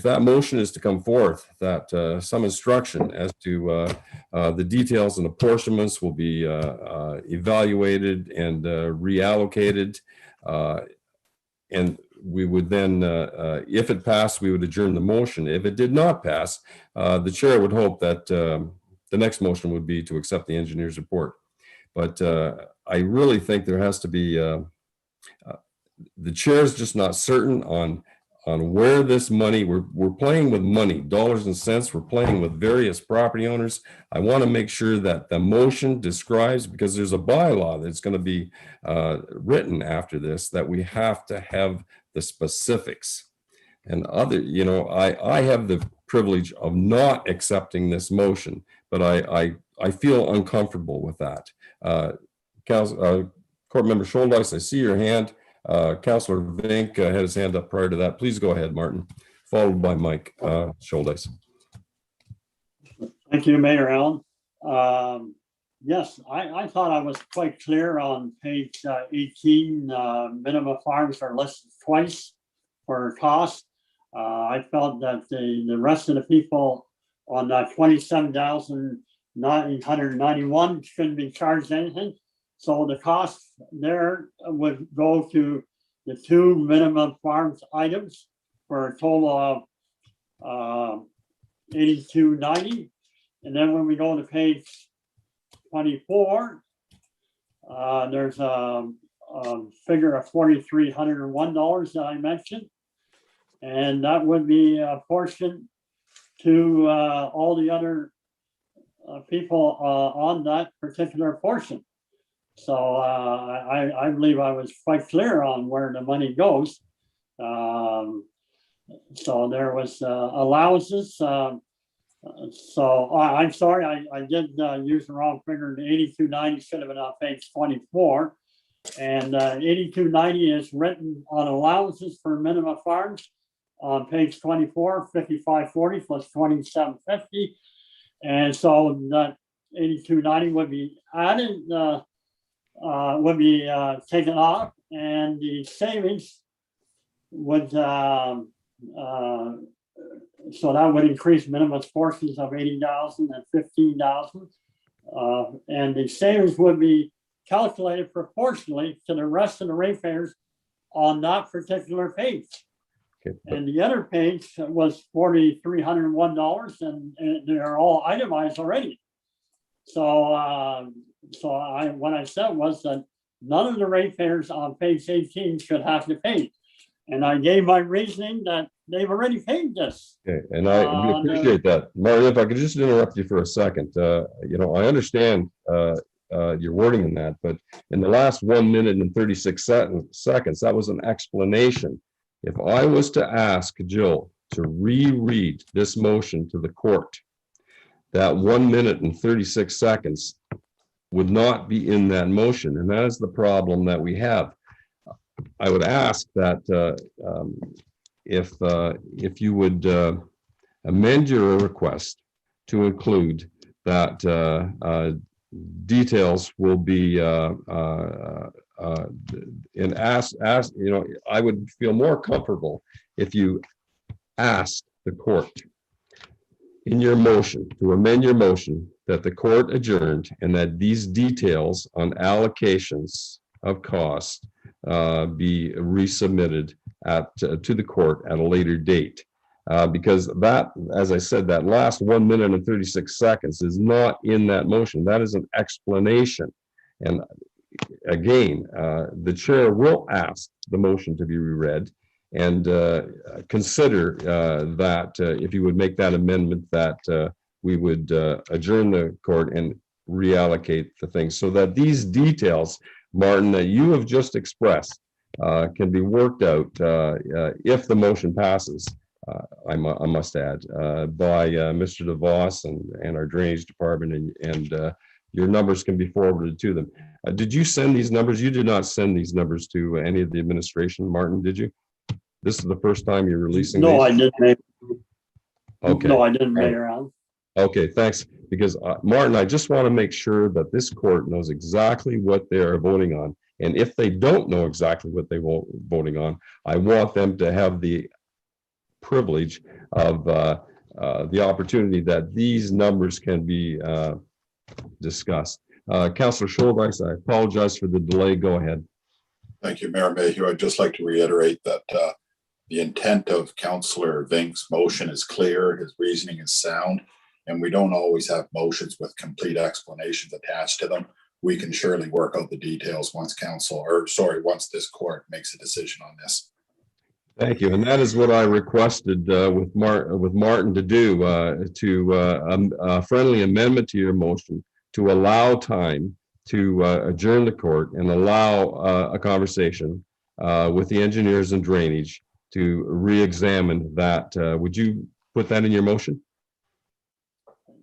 that motion is to come forth, that some instruction as to the details and apportionments will be evaluated and reallocated. And we would then, if it passed, we would adjourn the motion. If it did not pass, the chair would hope that the next motion would be to accept the engineer's report. But I really think there has to be, the chair is just not certain on where this money, we're playing with money, dollars and cents. We're playing with various property owners. I want to make sure that the motion describes, because there's a bylaw that's going to be written after this, that we have to have the specifics. And other, I have the privilege of not accepting this motion, but I feel uncomfortable with that. Court Member Scholdice, I see your hand. Councillor Vink had his hand up prior to that. Please go ahead, Martin, followed by Mike Scholdice. Thank you, Mayor Allen. Yes, I thought I was quite clear on page 18. Minimum farms are listed twice for cost. I felt that the rest of the people on that 27,991 shouldn't be charged anything. So the cost there would go to the two minimum farms items for a total of $82.90. And then when we go to page 24, there's a figure of $4,301 that I mentioned. And that would be apportioned to all the other people on that particular portion. So I believe I was quite clear on where the money goes. So there was allowances. So I'm sorry, I did use the wrong figure. The 8290 should have been on page 24. And 8290 is written on allowances for minimum farms on page 24, 5540 plus 2750. And so that 8290 would be added, would be taken off, and the savings would, so that would increase minimum portions of 80,000 and 15,000. And the savings would be calculated proportionally to the rest of the ratepayers on that particular page. Okay. And the other page was $4,301, and they're all itemized already. So, what I said was that none of the ratepayers on page 18 should have to pay. And I gave my reasoning that they've already paid this. Okay, and we appreciate that. Martin, if I could just interrupt you for a second. You know, I understand your wording in that, but in the last 1 minute and 36 seconds, that was an explanation. If I was to ask Jill to reread this motion to the court, that 1 minute and 36 seconds would not be in that motion. And that is the problem that we have. I would ask that if you would amend your request to include that details will be and ask, you know, I would feel more comfortable if you asked the court in your motion to amend your motion that the court adjourned and that these details on allocations of cost be resubmitted to the court at a later date. Because that, as I said, that last 1 minute and 36 seconds is not in that motion. That is an explanation. And again, the chair will ask the motion to be reread and consider that if you would make that amendment, that we would adjourn the court and reallocate the things so that these details, Martin, that you have just expressed can be worked out if the motion passes. I must add, by Mr. DeVos and our drainage department, and your numbers can be forwarded to them. Did you send these numbers? You did not send these numbers to any of the administration, Martin, did you? This is the first time you're releasing these? No, I didn't. Okay. No, I didn't, Mayor Allen. Okay, thanks. Because Martin, I just want to make sure that this court knows exactly what they are voting on. And if they don't know exactly what they're voting on, I want them to have the privilege of the opportunity that these numbers can be discussed. Councillor Scholdice, I apologize for the delay. Go ahead. Thank you, Mayor Mayhew. I'd just like to reiterate that the intent of Councillor Vink's motion is clear, his reasoning is sound, and we don't always have motions with complete explanations attached to them. We can surely work out the details once once this court makes a decision on this. Thank you, and that is what I requested with Martin to do, a friendly amendment to your motion to allow time to adjourn the court and allow a conversation with the engineers and drainage to re-examine that. Would you put that in your motion?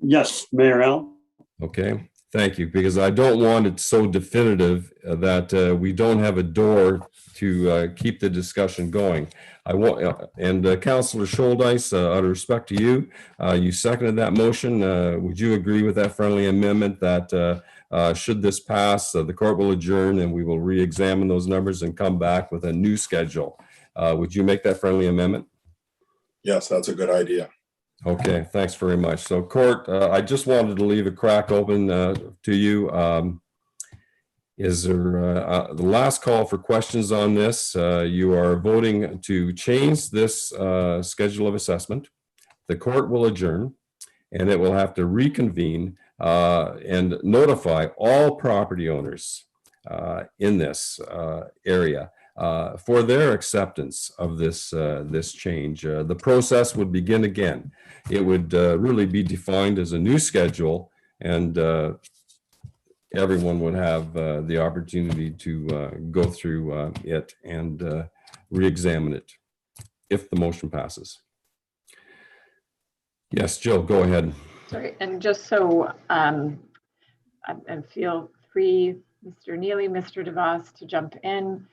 Yes, Mayor Allen. Okay, thank you, because I don't want it so definitive that we don't have a door to keep the discussion going. I want, and Councillor Scholdice, out of respect to you, you seconded that motion. Would you agree with that friendly amendment that should this pass, the court will adjourn and we will re-examine those numbers and come back with a new schedule? Would you make that friendly amendment? Yes, that's a good idea. Okay, thanks very much. So court, I just wanted to leave a crack open to you. Is there the last call for questions on this? You are voting to change this schedule of assessment. The court will adjourn and it will have to reconvene and notify all property owners in this area for their acceptance of this this change. The process would begin again. It would really be defined as a new schedule, and everyone would have the opportunity to go through it and re-examine it if the motion passes. Yes, Jill, go ahead. Sorry, and just so and feel free, Mr. Neely, Mr. DeVos, to jump in.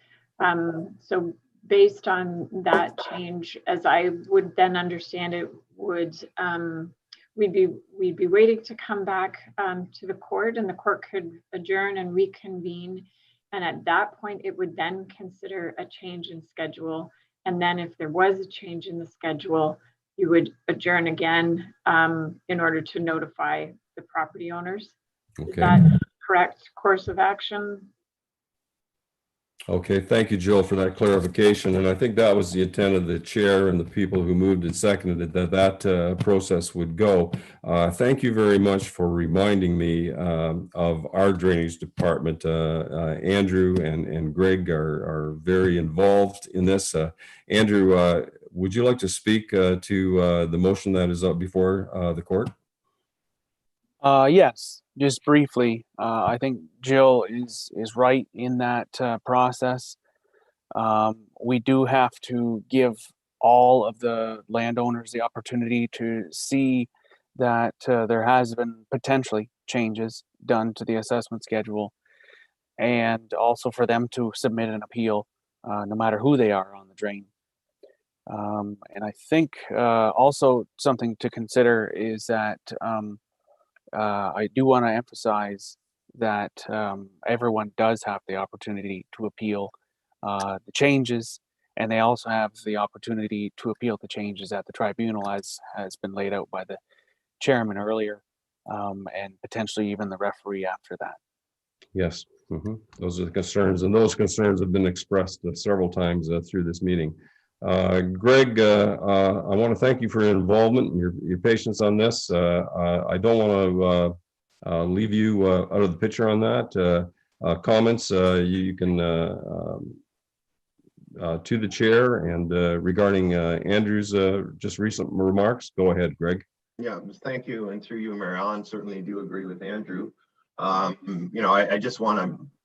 So based on that change, as I would then understand it, would we'd be waiting to come back to the court, and the court could adjourn and reconvene. And at that point, it would then consider a change in schedule. And then if there was a change in the schedule, you would adjourn again in order to notify the property owners. Is Okay. that correct course of action? Okay, thank you, Jill, for that clarification. And I think that was the intent of the chair and the people who moved and seconded it, that process would go. Thank you very much for reminding me of our drainage department. Andrew and Greg are very involved in this. Andrew, would you like to speak to the motion that is up before the court? Yes, just briefly. I think Jill is right in that process. We do have to give all of the landowners the opportunity to see that there has been potentially changes done to the assessment schedule, and also for them to submit an appeal, no matter who they are on the drain. And I think also something to consider is that I do want to emphasize that everyone does have the opportunity to appeal the changes, and they also have the opportunity to appeal the changes at the tribunal, as has been laid out by the chairman earlier, and potentially even the referee after that. Yes, those are the concerns, and those concerns have been expressed several times through this meeting. Greg, I want to thank you for your involvement and your patience on this. I don't want to leave you out of the picture on that. Comments you can to the chair, and regarding Andrew's just recent remarks. Go ahead, Greg. Yeah, thank you. And through you, Mary Ellen, certainly do agree with Andrew. I just want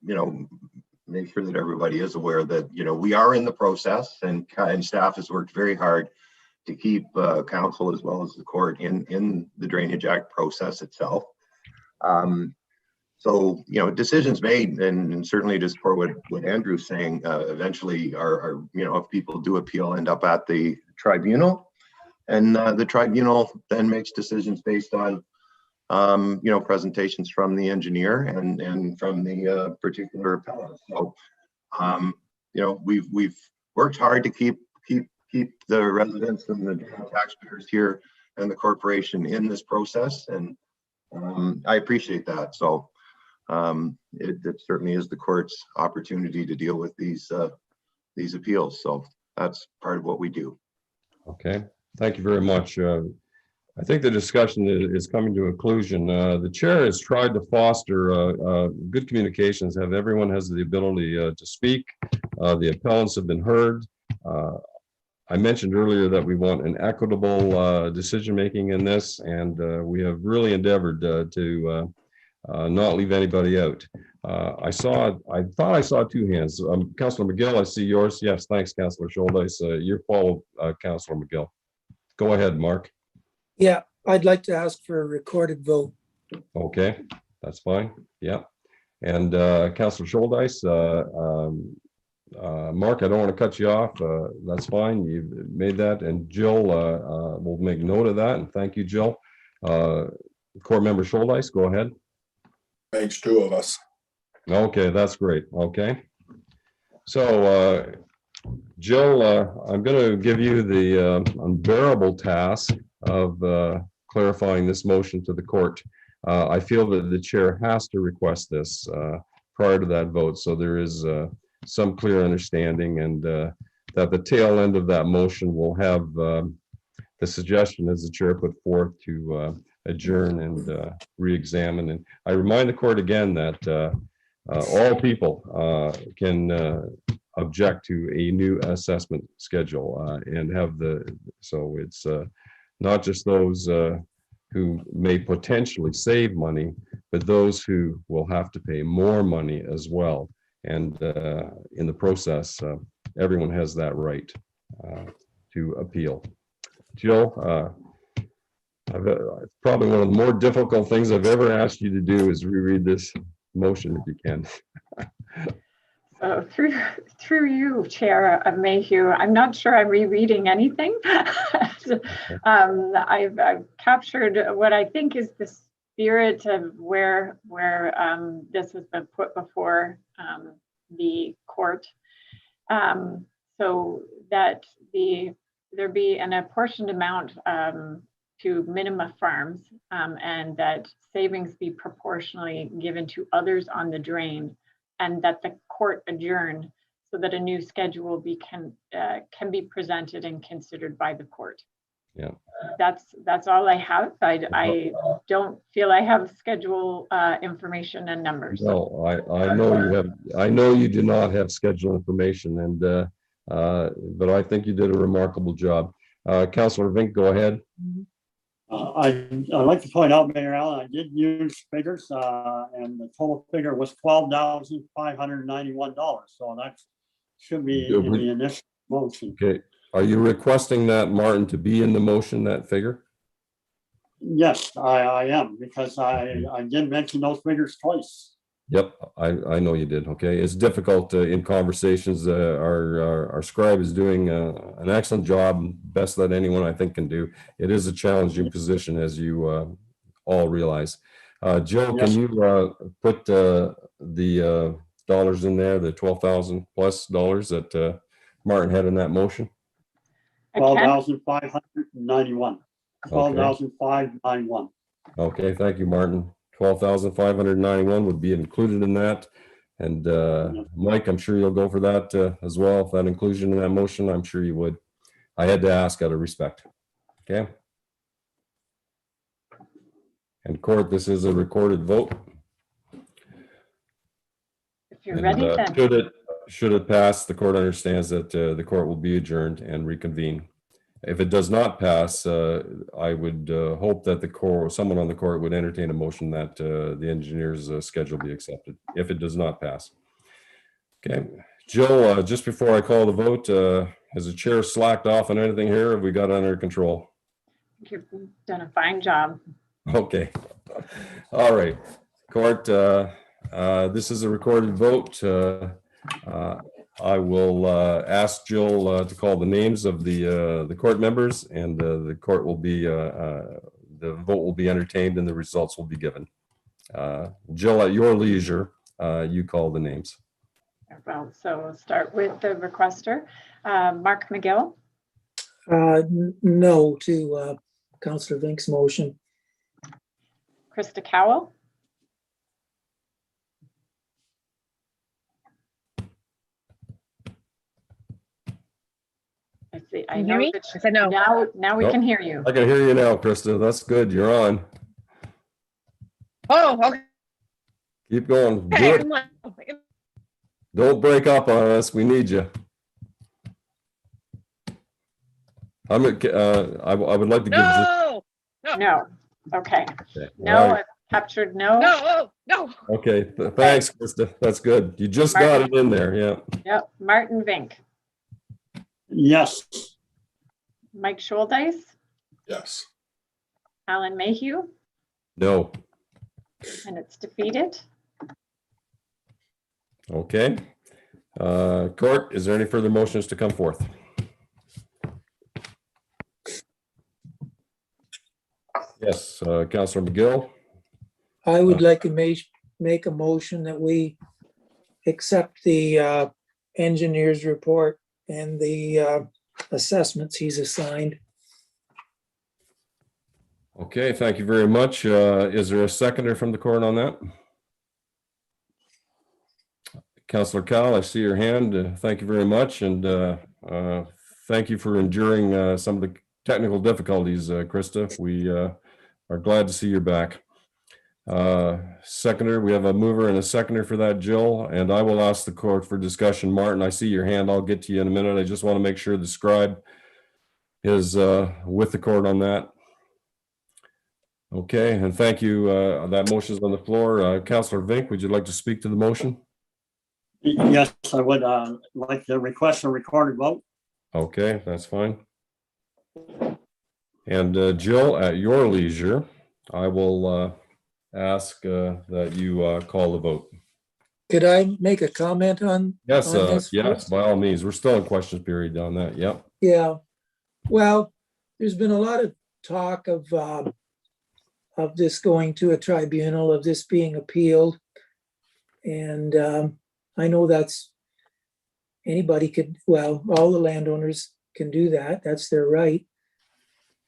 to, make sure that everybody is aware that, we are in the process, and staff has worked very hard to keep council as well as the court in the Drainage Act process itself. So, decisions made, and certainly to support what Andrew's saying, eventually are, if people do appeal, end up at the tribunal, and the tribunal then makes decisions based on, presentations from the engineer and from the particular appellant. So, we've worked hard to keep the residents and the taxpayers here and the corporation in this process, and I appreciate that. So, it certainly is the court's opportunity to deal with these appeals. So that's part of what we do. Okay, thank you very much. I think the discussion is coming to a conclusion. The chair has tried to foster good communications, have everyone has the ability to speak. The appellants have been heard. I mentioned earlier that we want an equitable decision-making in this, and we have really endeavored to not leave anybody out. I thought I saw two hands. Councillor McGill, I see yours. Yes, thanks, Councillor Scholdice. Your follow, Councillor McGill. Go ahead, Mark. Yeah, I'd like to ask for a recorded vote. Okay, that's fine. Yeah. And Councillor Scholdice, Mark, I don't want to cut you off. That's fine. You've made that. And Jill, will make note of that. And thank you, Jill. Court member Scholdice, go ahead. Makes two of us. Okay, that's great. Okay. So, Jill, I'm going to give you the unbearable task of clarifying this motion to the court. I feel that the chair has to request this prior to that vote, so there is some clear understanding, and that the tail end of that motion will have the suggestion, as the chair put forth, to adjourn and re-examine. And I remind the court again that all people can object to a new assessment schedule and have so it's not just those who may potentially save money, but those who will have to pay more money as well. And in the process, everyone has that right to appeal. Jill, probably one of the more difficult things I've ever asked you to do is reread this motion if you can. So through you, Chair Mayhew, I'm not sure I'm rereading anything. I've captured what I think is the spirit of where this has been put before the court, so that there be an apportioned amount to Minima Farms, and that savings be proportionally given to others on the drain, and that the court adjourn so that a new schedule can be presented and considered by the court. Yeah. That's all I have. I don't feel I have schedule information and numbers. No, I know you have. I know you do not have schedule information, and but I think you did a remarkable job. Councillor Vink, go ahead. I'd like to point out, Mayor Allen, I did use figures, and the total figure was $12,591. So that should be in the initial motion. Okay. Are you requesting that, Martin, to be in the motion, that figure? Yes, I am, because I did mention those figures twice. Yep, I know you did. Okay, it's difficult in conversations. Our scribe is doing an excellent job, best that anyone I think can do. It is a challenging position, as you all realize. Joe, Yes. can you put the dollars in there, the $12,000 plus that Martin had in that motion? 12,591. 12,591. Okay, thank you, Martin. 12,591 would be included in that. And Mike, I'm sure you'll go for that as well. If that inclusion in that motion, I'm sure you would. I had to ask out of respect. Okay. And court, this is a recorded vote. If you're ready, then. Should it pass, the court understands that the court will be adjourned and reconvene. If it does not pass, I would hope that someone on the court would entertain a motion that the engineer's schedule be accepted, if it does not pass. Okay, Jill, just before I call the vote, has the chair slacked off on anything here? Have we got it under control? You've done a fine job. Okay, all right, court, this is a recorded vote. I will ask Jill to call the names of the court members, and the court will be the vote will be entertained and the results will be given. Jill, at your leisure, you call the names. Well, so we'll start with the requester, Mark McGill. No to Councillor Vink's motion. Krista Cowell. I know that I said no. Now we can hear you. I can hear you now, Krista. That's good. You're on. Oh, okay. Keep going. Good. Don't break up on us. We need you. I would like to give. No. Okay. No, Right. I've captured no. No. Okay. Thanks, Krista. That's good. You just got it in there. Yeah. Yep. Martin Vink. Yes. Mike Scholdice. Yes. Alan Mayhew. No. And it's defeated. Okay. Court, is there any further motions to come forth? Yes, Councillor McGill. I would like to make a motion that we accept the engineer's report and the assessments he's assigned. Okay, thank you very much. Is there a seconder from the court on that? Councillor Cowell, I see your hand. Thank you very much. And thank you for enduring some of the technical difficulties, Krista. We are glad to see you're back. Seconder, we have a mover and a seconder for that, Jill, and I will ask the court for discussion. Martin, I see your hand. I'll get to you in a minute. I just want to make sure the scribe is with the court on that. Okay, and thank you. That motion is on the floor. Councillor Vink, would you like to speak to the motion? Yes, I would like to request a recorded vote. Okay, that's fine. And Jill, at your leisure, I will ask that you call the vote. Could I make a comment on? Yes, on this? yes, by all means. We're still in questions period on that. Yep. Yeah, well, there's been a lot of talk of this going to a tribunal, of this being appealed. And I know that's, anybody could, well, all the landowners can do that. That's their right.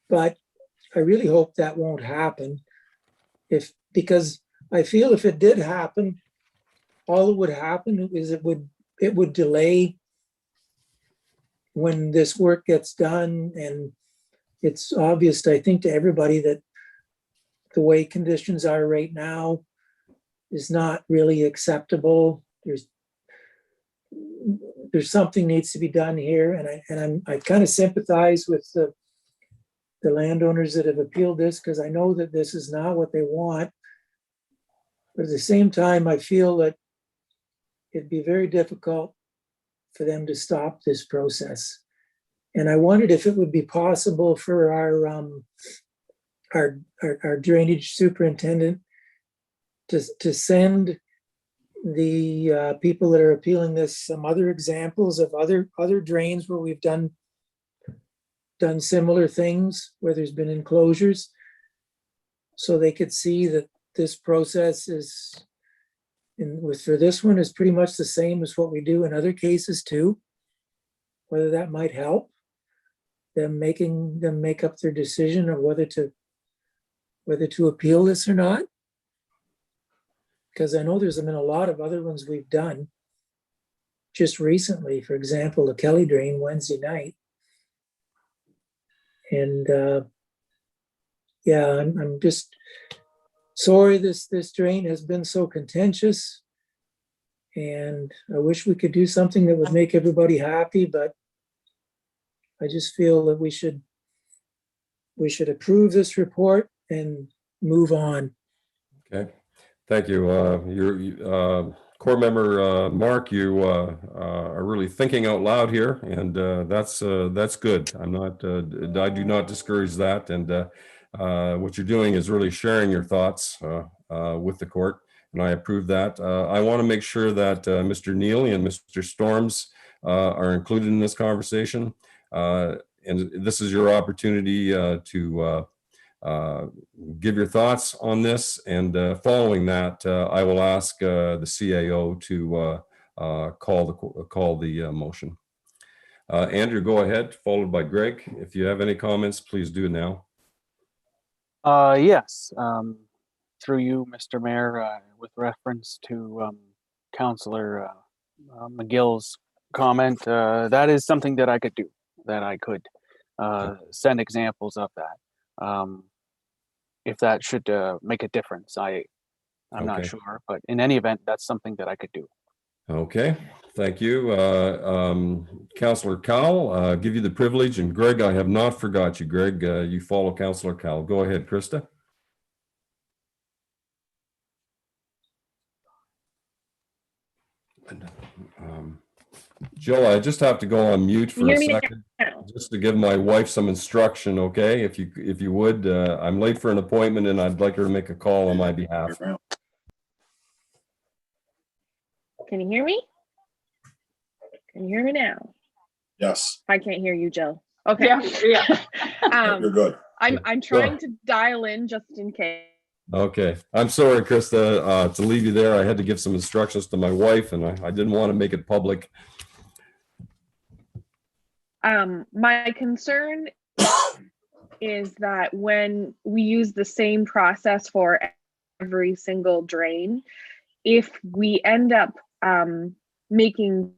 But I really hope that won't happen. Because I feel if it did happen, all that would happen is it would delay when this work gets done. And it's obvious, I think, to everybody that the way conditions are right now is not really acceptable. There's something needs to be done here, and I kind of sympathize with the landowners that have appealed this, because I know that this is not what they want. But at the same time, I feel that it'd be very difficult for them to stop this process. And I wondered if it would be possible for our drainage superintendent to send the people that are appealing this some other examples of other drains where we've done similar things, where there's been enclosures, so they could see that this process is, for this one, is pretty much the same as what we do in other cases too. Whether that might help them make up their decision of whether to appeal this or not. Because I know there's been a lot of other ones we've done just recently. For example, the Kelly Drain Wednesday night. And yeah, I'm just sorry this drain has been so contentious. And I wish we could do something that would make everybody happy, but I just feel that we should approve this report and move on. Okay. Thank you. Your core member, Mark, you are really thinking out loud here, and that's good. I do not discourage that. And what you're doing is really sharing your thoughts with the court, and I approve that. I want to make sure that Mr. Neely and Mr. Storms are included in this conversation. And this is your opportunity to give your thoughts on this. And following that, I will ask the CAO to call the motion. Andrew, go ahead, followed by Greg. If you have any comments, please do now. Yes, through you, Mr. Mayor, with reference to Councillor McGill's comment, that is something that I could do, that I could send examples of that. If that should make a difference, I'm not sure, but in any event, that's something that I could do. Okay, thank you. Councillor Cowell, give you the privilege, and Greg, I have not forgot you. Greg, you follow Councillor Cowell. Go ahead, Krista. Jill, I just have to go on mute for a second, just to give my wife some instruction, okay? If you would, I'm late for an appointment and I'd like her to make a call on my behalf. Can you hear me? Can you hear me now? Yes. I can't hear you, Jill. Okay. Yeah. You're good. I'm trying to dial in just in case. Okay, I'm sorry, Krista, to leave you there. I had to give some instructions to my wife, and I didn't want to make it public. My concern is that when we use the same process for every single drain, if we end up making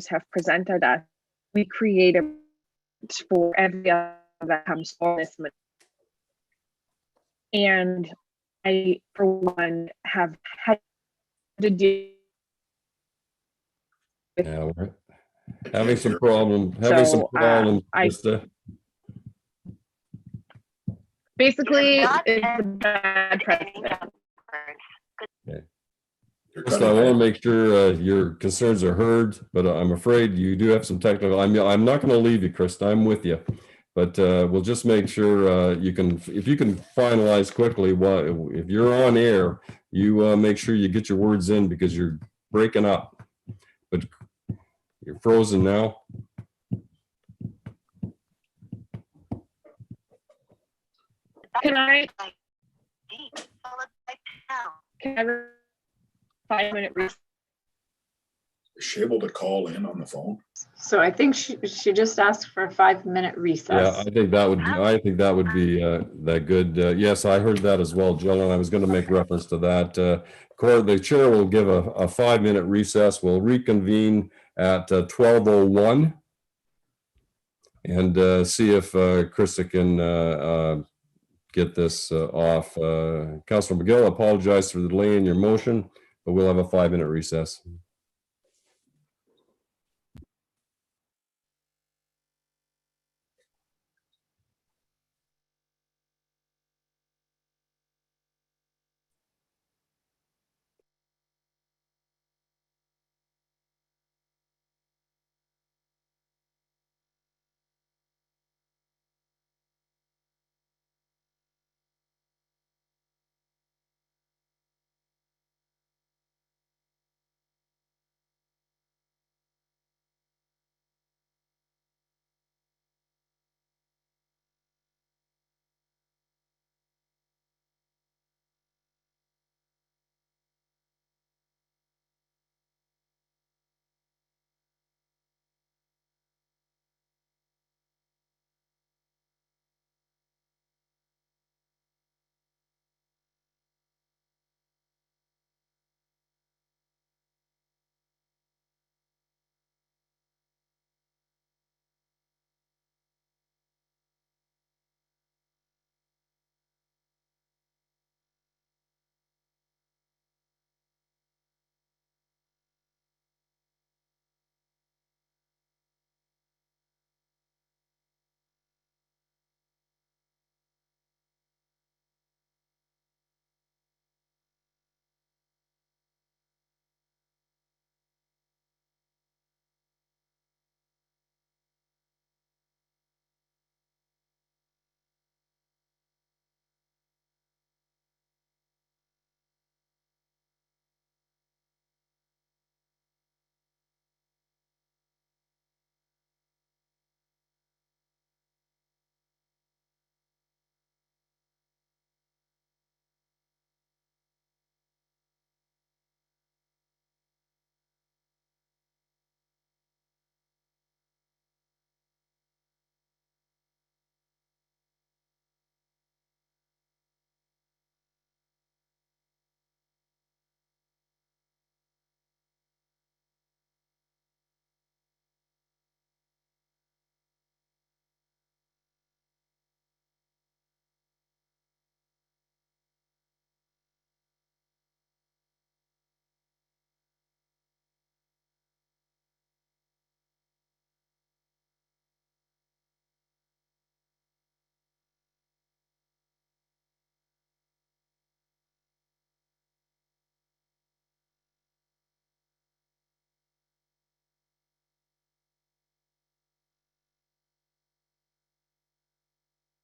have presented us, we create a for every other that comes for this. And I, for one, have had to deal with. Yeah, we're having some problems. Krista. Basically, it's a bad precedent. Okay. Krista, I want to make sure your concerns are heard, but I'm afraid you do have some technical. I'm not going to leave you, Krista. I'm with you. but we'll just make sure you can, if you can finalize quickly, if you're on air, you make sure you get your words in because you're breaking up. But you're frozen now. Can I? Can I have a 5-minute recess? Is she able to call in on the phone? So I think she just asked for a 5-minute recess. Yeah, I think that would be that good. Yes, I heard that as well, Jill, and I was going to make reference to that. The chair will give a 5-minute recess. We'll reconvene at 12:01 and see if Krista can get this off. Councilor McGill, I apologize for the delay in your motion, but we'll have a 5-minute recess.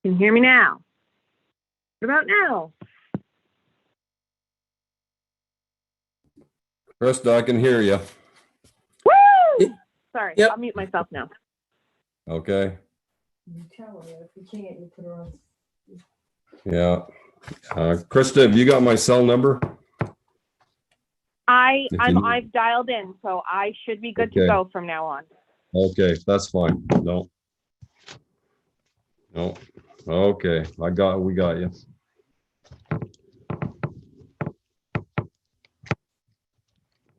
Can you hear me now? What about now? Krista, I can hear you. Woo! Sorry, Yep. I'll mute myself now. Okay. You tell her if you can't, you put her on. Yeah. Krista, have you got my cell number? I've dialed in, so I should be good to Okay. go from now on. Okay, that's fine. No. Okay, we got you.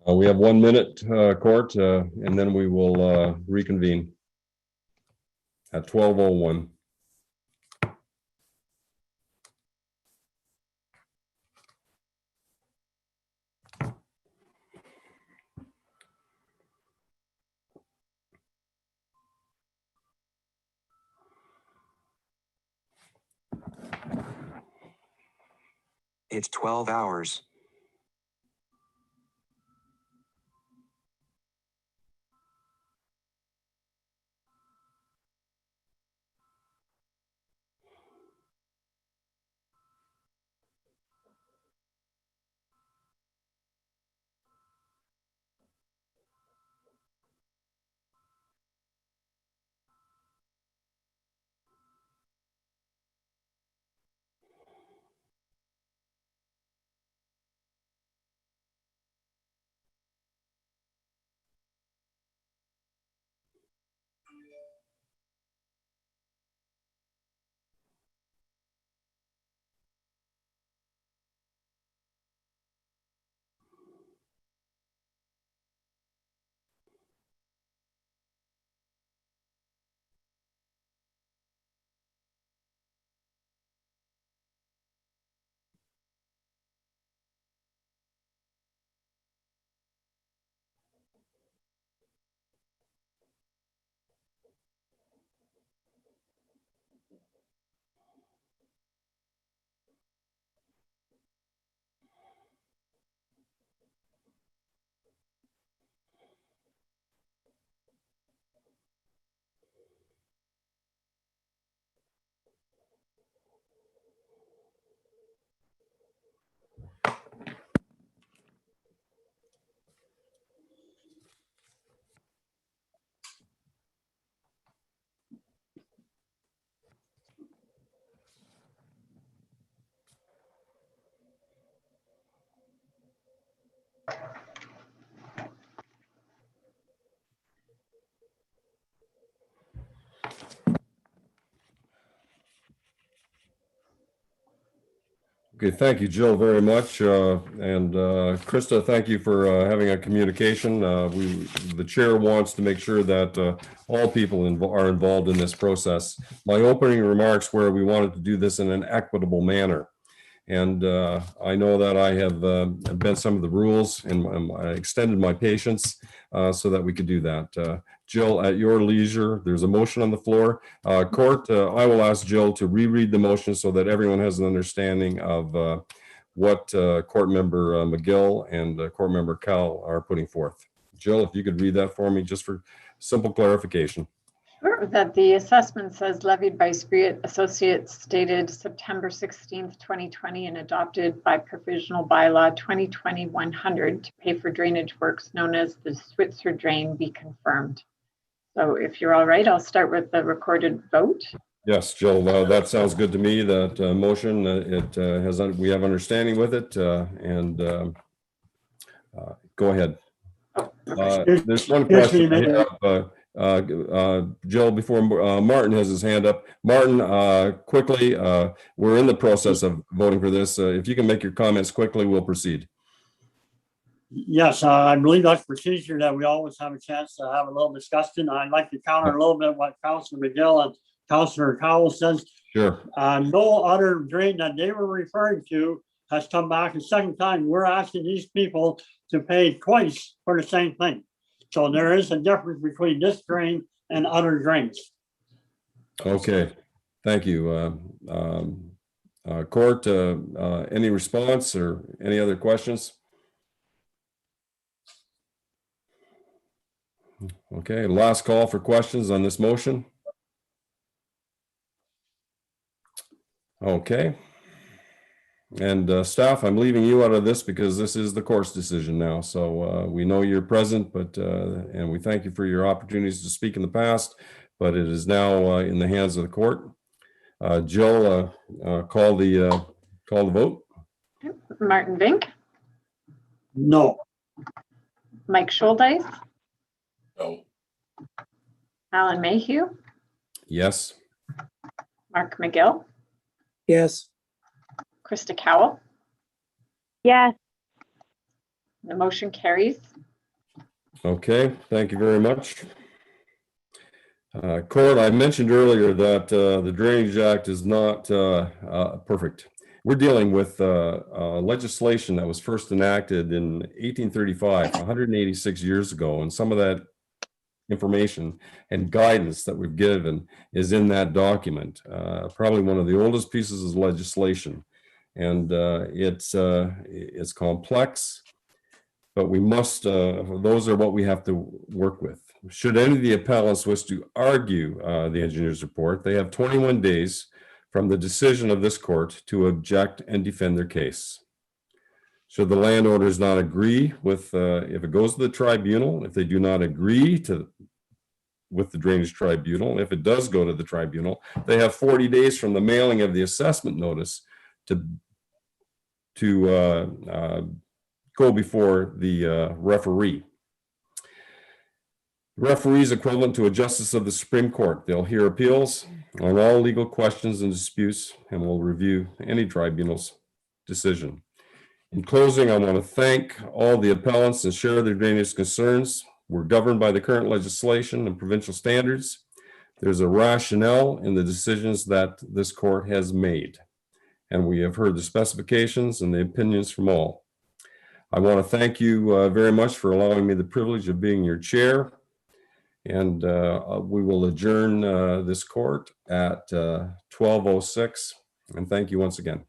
We have 1 minute, Court, and then we will reconvene at 12:01. It's 12 hours. Okay, thank you, Jill, very much. And Krista, thank you for having a communication. The chair wants to make sure that all people are involved in this process. My opening remarks were we wanted to do this in an equitable manner. And I know that I have bent some of the rules and I extended my patience so that we could do that. Jill, at your leisure, there's a motion on the floor. Court, I will ask Jill to reread the motion so that everyone has an understanding of what Court Member McGill and Court Member Cowell are putting forth. Jill, if you could read that for me, just for simple clarification. Sure, that the assessment says levied by Spree Associates dated September 16th, 2020 and adopted by provisional bylaw 2020-100 to pay for drainage works known as the Switzer drain be confirmed. So if you're all right, I'll start with the recorded vote. Yes, Jill, that sounds good to me. That motion, we have understanding with it, and go ahead. There's one question I have, Jill, before Martin has his hand up. Martin, quickly, we're in the process of voting for this. If you can make your comments quickly, we'll proceed. Yes, I believe that's procedure that we always have a chance to have a little discussion. I'd like to counter a little bit what Councilor McGill and Councilor Cowell says. Sure. No other drain that they were referring to has come back a second time. We're asking these people to pay twice for the same thing. So there is a difference between this drain and other drains. Okay, thank you. Court, any response or any other questions? Okay, last call for questions on this motion. Okay. And staff, I'm leaving you out of this because this is the court's decision now. So we know you're present, but and we thank you for your opportunities to speak in the past, but it is now in the hands of the court. Jill, call the vote. Martin Vink. No. Mike Scholdice. No. Alan Mayhew. Yes. Mark McGill. Yes. Krista Cowell. Yes. The motion carries. Okay, thank you very much. Court, I mentioned earlier that the Drainage Act is not perfect. We're dealing with legislation that was first enacted in 1835, 186 years ago, and some of that information and guidance that we've given is in that document. Probably one of the oldest pieces of legislation, and it's complex, but we must. Those are what we have to work with. Should any of the appellants wish to argue the engineer's report, they have 21 days from the decision of this court to object and defend their case. Should the landowners not agree with, if it goes to the tribunal, if they do not agree with the drainage tribunal, if it does go to the tribunal, they have 40 days from the mailing of the assessment notice to go before the referee. The referee is equivalent to a justice of the Supreme Court. They'll hear appeals on all legal questions and disputes and will review any tribunal's decision. In closing, I want to thank all the appellants and share their drainage concerns. We're governed by the current legislation and provincial standards. There's a rationale in the decisions that this court has made, and we have heard the specifications and the opinions from all. I want to thank you very much for allowing me the privilege of being your chair, and we will adjourn this court at 12:06, and thank you once again.